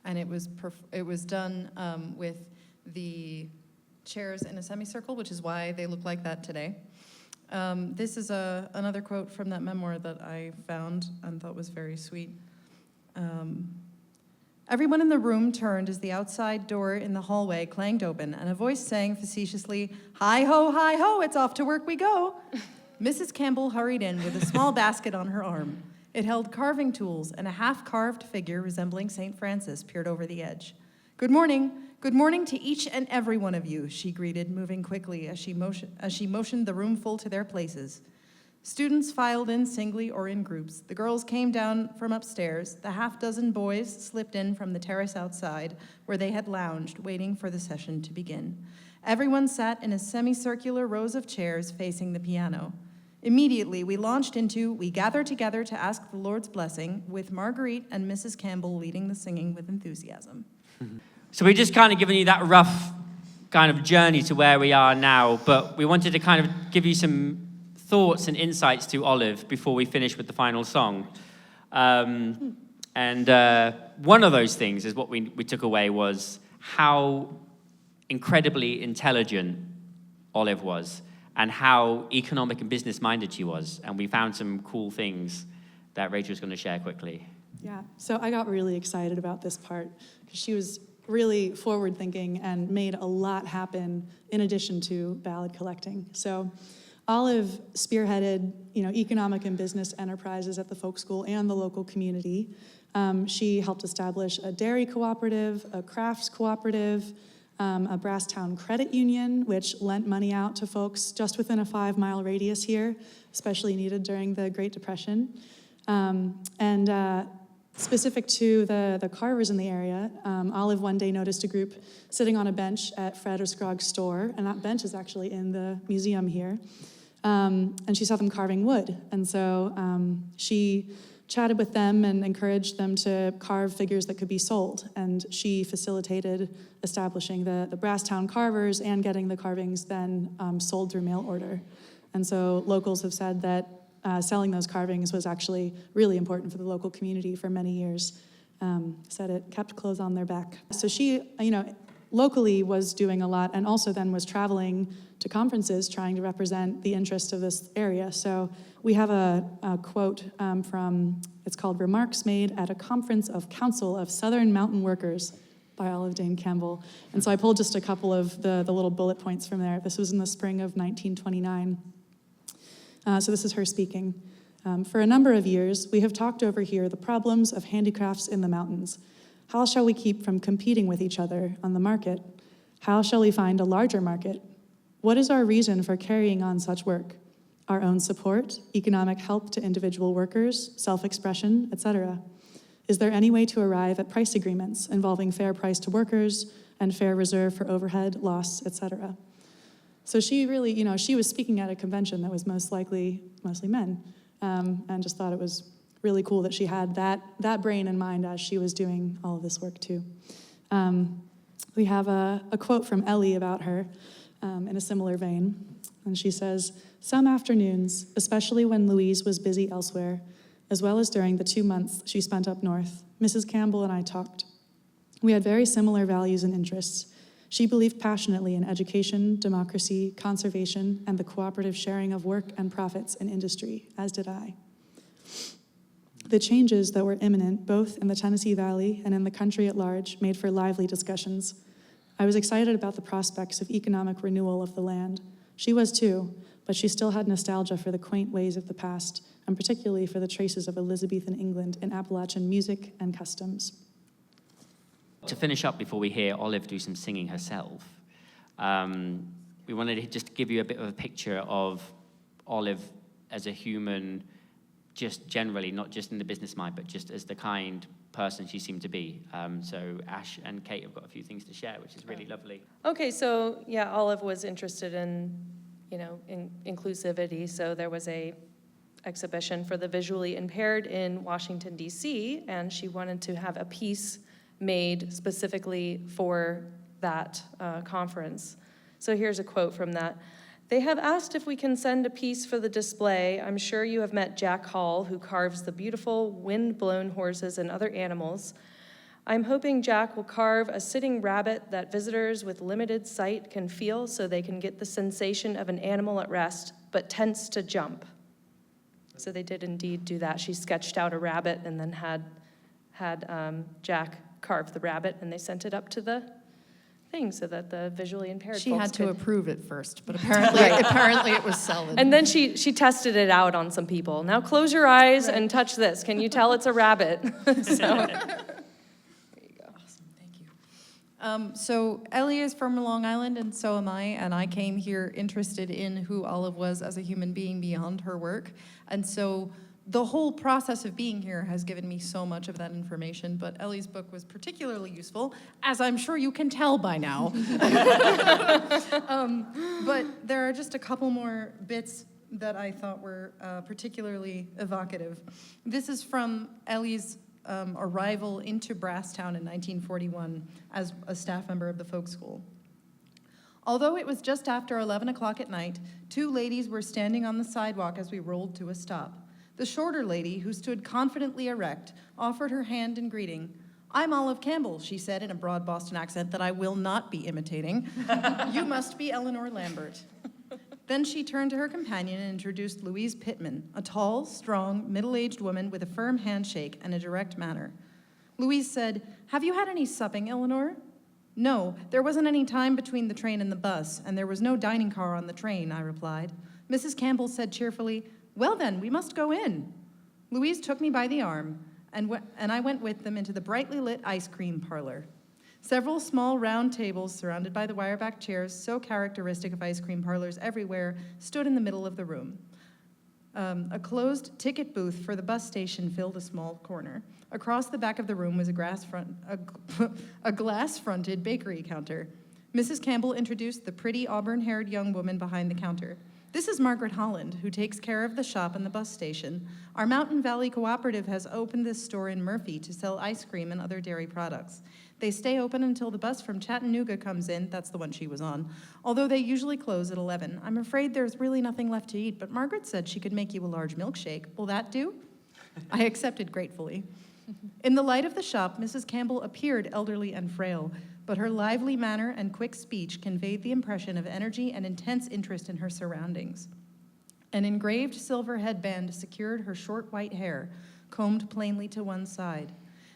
and it was done with the chairs in a semicircle, which is why they look like that today. This is another quote from that memoir that I found and thought was very sweet. Everyone in the room turned as the outside door in the hallway clanged open, and a voice sang facetiously, hi ho, it's off to work we go." Mrs. Campbell hurried in with a small basket on her arm. It held carving tools, and a half-carved figure resembling St. Francis peered over the edge. Good morning to each and every one of you," she greeted, moving quickly as she motioned the roomful to their places. Students filed in singly or in groups. The girls came down from upstairs. The half-dozen boys slipped in from the terrace outside, where they had lounged, waiting for the session to begin. Everyone sat in a semicircular rows of chairs facing the piano. Immediately, we launched into "We Gather Together to Ask the Lord's Blessing," with Marguerite and Mrs. Campbell leading the singing with enthusiasm. So we've just kind of given you that rough kind of journey to where we are now, but we wanted to kind of give you some thoughts and insights to Olive before we finish with the final song. And one of those things is what we took away was how incredibly intelligent Olive was and how economic and business-minded she was. And we found some cool things that Rachel's going to share quickly. Yeah, so I got really excited about this part because she was really forward-thinking and made a lot happen in addition to ballad collecting. So Olive spearheaded, economic and business enterprises at the folk school and the local community. She helped establish a dairy cooperative, a crafts cooperative, a Brasstown credit union, which lent money out to folks just within a 5-mile radius here, especially needed during the Great Depression. Specific to the carvers in the area, Olive one day noticed a group sitting on a bench at Fred Scrogg's store, and that bench is actually in the museum here. And she saw them carving wood, and so she chatted with them and encouraged them to carve figures that could be sold, and she facilitated establishing the Brasstown carvers and getting the carvings then sold through mail order. And so locals have said that selling those carvings was actually really important for the local community for many years. Said it kept clothes on their back. So she, locally was doing a lot, and also then was traveling to conferences trying to represent the interest of this area. So we have a quote from, it's called "Remarks Made at a Conference of Council of Southern Mountain Workers" by Olive Dame Campbell. And so I pulled just a couple of the little bullet points from there. This was in the spring of 1929. So this is her speaking. "For a number of years, we have talked over here the problems of handicrafts in the mountains. How shall we keep from competing with each other on the market? How shall we find a larger market? What is our reason for carrying on such work? Our own support, economic help to individual workers, self-expression, etc. Is there any way to arrive at price agreements involving fair price to workers and fair reserve for overhead, loss, etc.? So she really, she was speaking at a convention that was mostly men, and just thought it was really cool that she had that brain in mind as she was doing all of this work too. We have a quote from Ellie about her in a similar vein, and she says, "Some afternoons, especially when Louise was busy elsewhere, as well as during the 2 months she spent up north, Mrs. Campbell and I talked. We had very similar values and interests. She believed passionately in education, democracy, conservation, and the cooperative sharing of work and profits in industry, as did I. The changes that were imminent, both in the Tennessee Valley and in the country at large, made for lively discussions. I was excited about the prospects of economic renewal of the land. She was too, but she still had nostalgia for the quaint ways of the past, and particularly for the traces of Elizabethan England in Appalachian music and customs." To finish up before we hear Olive do some singing herself, we wanted to just give you a bit of a picture of Olive as a human, just generally, not just in the business mind, but just as the kind person she seemed to be. So Ash and Kate have got a few things to share, which is really lovely. Okay, so yeah, Olive was interested in inclusivity. So there was a exhibition for the visually impaired in Washington, D.C., and she wanted to have a piece made specifically for that conference. So here's a quote from that. "They have asked if we can send a piece for the display. I'm sure you have met Jack Hall, who carves the beautiful wind-blown horses and other animals. I'm hoping Jack will carve a sitting rabbit that visitors with limited sight can feel so they can get the sensation of an animal at rest, but tense to jump." So they did indeed do that. She sketched out a rabbit and then had Jack carve the rabbit, and they sent it up to the thing so that the visually impaired She folks had to could... approve it first, but apparently it was solid. And then she tested it out on some people. Now close your eyes and touch this. Can you tell it's a rabbit? So... So Ellie is from Long Island, and so am I, and I came here interested in who Olive was as a human being beyond her work. And so the whole process of being here has given me so much of that information, but Ellie's book was particularly useful, as I'm sure you can tell by now. But there are just a couple more bits that I thought were particularly evocative. This is from Ellie's arrival into Brasstown in 1941 as a staff member of the folk school. "Although it was just after 11 o'clock at night, two ladies were standing on the sidewalk as we rolled to a stop. The shorter lady, who stood confidently erect, offered her hand in greeting. 'I'm Olive Campbell,' she said in a broad Boston accent that I will not be imitating. 'You must be Eleanor Lambert.' Then she turned to her companion and introduced Louise Pittman, a tall, strong, middle-aged woman with a firm handshake and a direct manner. Louise said, 'Have you had any supping, Eleanor?' 'No, there wasn't any time between the train and the bus, and there was no dining car on the train,' I replied. Mrs. Campbell said cheerfully, 'Well then, we must go in.' Louise took me by the arm, and I went with them into the brightly lit ice cream parlor. Several small round tables surrounded by the wire-back chairs, so characteristic of ice cream parlors everywhere, stood in the middle of the room. A closed ticket booth for the bus station filled a small corner. Across the back of the room was a glass-fronted bakery counter. Mrs. Campbell introduced the pretty auburn-haired young woman behind the counter. 'This is Margaret Holland, who takes care of the shop and the bus station. Our Mountain Valley Cooperative has opened this store in Murphy to sell ice cream and other dairy products. They stay open until the bus from Chattanooga comes in,' that's the one she was on, 'although they usually close at 11. I'm afraid there's really nothing left to eat, but Margaret said she could make you a large milkshake. Will that do?' I accepted gratefully. In the light of the shop, Mrs. Campbell appeared elderly and frail, but her lively manner and quick speech conveyed the impression of energy and intense interest in her surroundings. An engraved silver headband secured her short white hair, combed plainly to one side.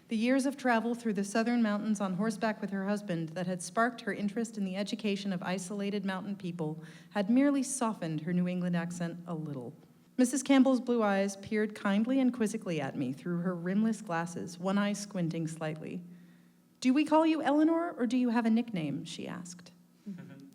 The years of travel through the southern mountains on horseback with her husband that had sparked her interest in the education of isolated mountain people had merely softened her New England accent a little. Mrs. Campbell's blue eyes peered kindly and quizzically at me through her rimless glasses, one eye squinting slightly. "Do we call you Eleanor, or do you have a nickname?" she asked.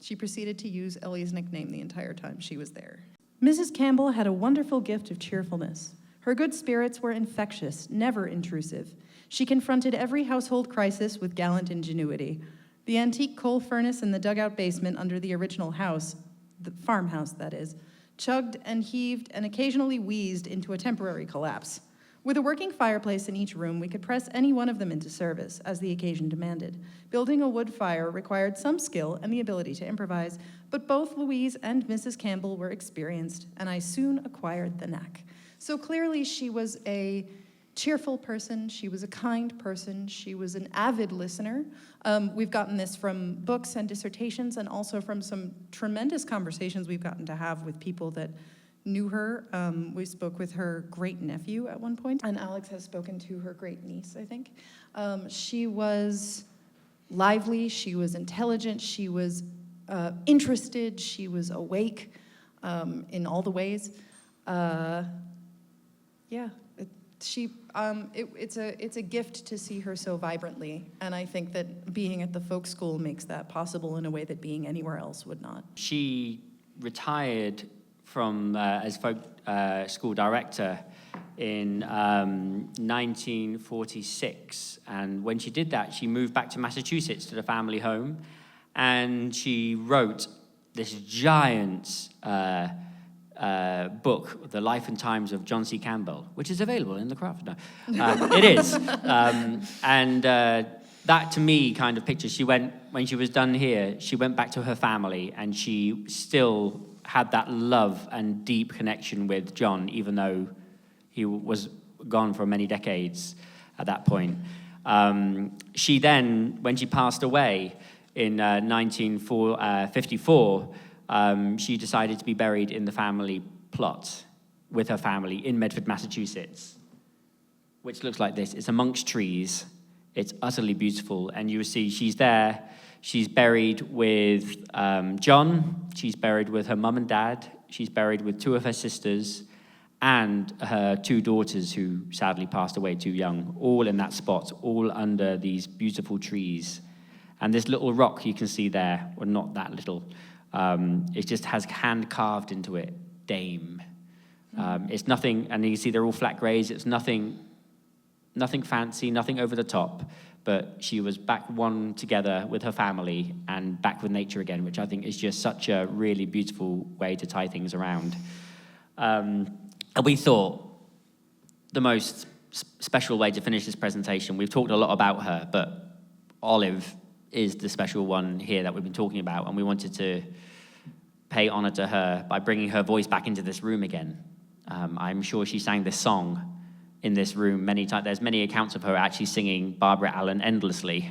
She proceeded to use Ellie's nickname the entire time she was there. Mrs. Campbell had a wonderful gift of cheerfulness. Her good spirits were infectious, never intrusive. She confronted every household crisis with gallant ingenuity. The antique coal furnace in the dugout basement under the original house, the farmhouse that is, chugged and heaved and occasionally wheezed into a temporary collapse. With a working fireplace in each room, we could press any one of them into service, as the occasion demanded. Building a wood fire required some skill and the ability to improvise, but both Louise and Mrs. Campbell were experienced, and I soon acquired the knack. So clearly she was a cheerful person, she was a kind person, she was an avid listener. We've gotten this from books and dissertations, and also from some tremendous conversations we've gotten to have with people that knew her. We spoke with her great-nephew at one point, and Alex has spoken to her great-niece, I think. She was lively, she was intelligent, she was interested, she was awake in all the ways. It's a gift to see her so vibrantly, and I think that being at the folk school makes that possible in a way that being anywhere else would not. She retired from as folk school director in 1946, and when she did that, she moved back to Massachusetts to the family home, and she wrote this giant book, The Life and Times of John C. Campbell, which is available in the craft. No, it is, and that to me kind of pictures. When she was done here, she went back to her family, and she still had that love and deep connection with John, even though he was gone for many decades at that point. She then, when she passed away in 1954, she decided to be buried in the family plot with her family in Medford, Massachusetts, which looks like this. It's amongst trees. It's utterly beautiful, and you will see she's there. She's buried with John. She's buried with her mum and dad. She's buried with two of her sisters and her two daughters who sadly passed away too young, all in that spot, all under these beautiful trees. And this little rock you can see there, or not that little, it just has hand carved into it, Dame. It's nothing, and you can see they're all flat grays. It's nothing fancy, nothing over the top, but she was back one together with her family and back with nature again, which I think is just such a really beautiful way to tie things around. And we thought the most special way to finish this presentation, we've talked a lot about her, but Olive is the special one here that we've been talking about, and we wanted to pay honor to her by bringing her voice back into this room again. I'm sure she sang this song in this room many times. There's many accounts of her actually singing Barbara Allen endlessly.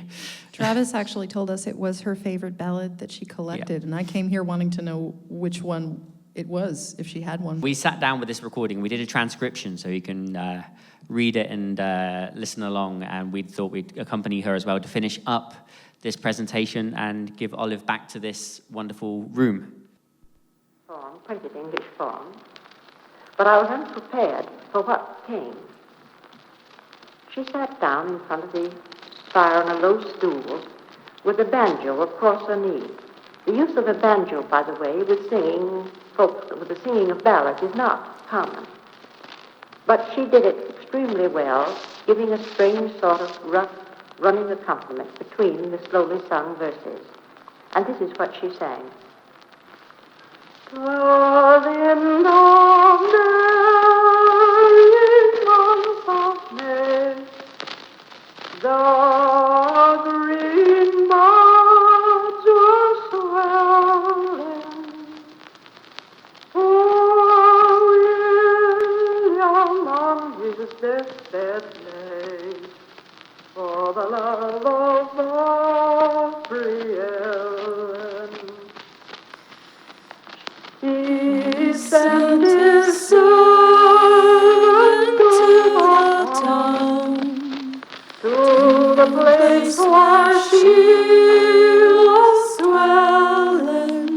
Travis actually told us it was her favorite ballad that she collected, and I came here wanting to know which one it was, if she had one. We sat down with this recording. We did a transcription so you can read it and listen along, and we thought we'd accompany her as well to finish up this presentation and give Olive back to this wonderful room. Form, printed English form, but I was unprepared for what came. She sat down in front of the fire on a low stool with a banjo across her knee. The use of a banjo, by the way, with the singing of ballads is not common. But she did it extremely well, giving a strange sort of rough, running accompaniment between the slowly sung verses. And this is what she sang. "'Twas in the merry month of May, the green buds were swelling. Oh, William on his deathbed lay, for the love of Gabriel. He sent his son to the town, to the place where she was dwelling.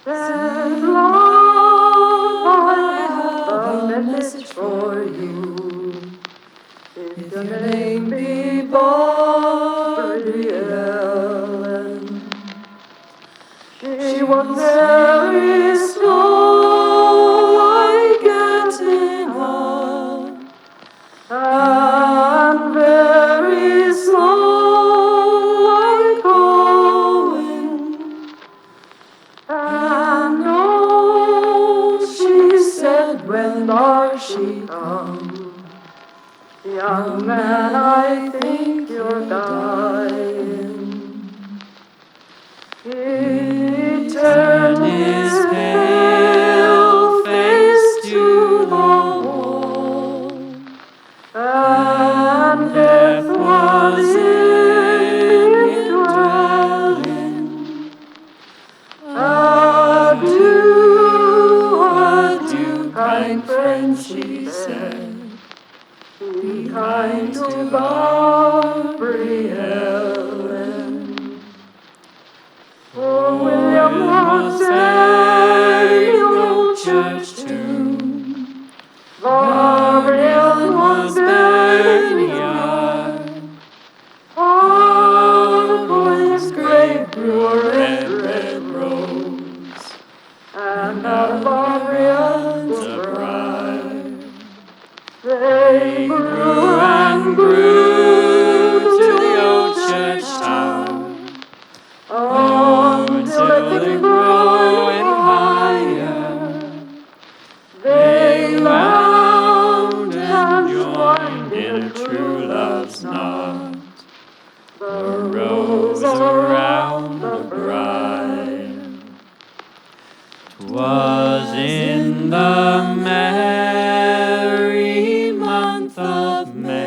Said, "Love, I have a message for you. If your name be Ballad, was very slow, like getting up, and very slow, like going. And oh, she said, when are she come? Young man, I think you're dying. He turned his pale face to the wall, and death was in his dwelling. Adieu, adieu, kind friend, she said. Be kind to Gabrielle. For William was buried in the old church tomb. Gabrielle was buried in the yard. On the boy's grave grew a red, red rose, and out of Gabrielle's a bride. They grew and grew to the old church tower, until they could grow higher. They wound and joined in a true love's knot, the rose around the bride. 'Twas in the merry month of May,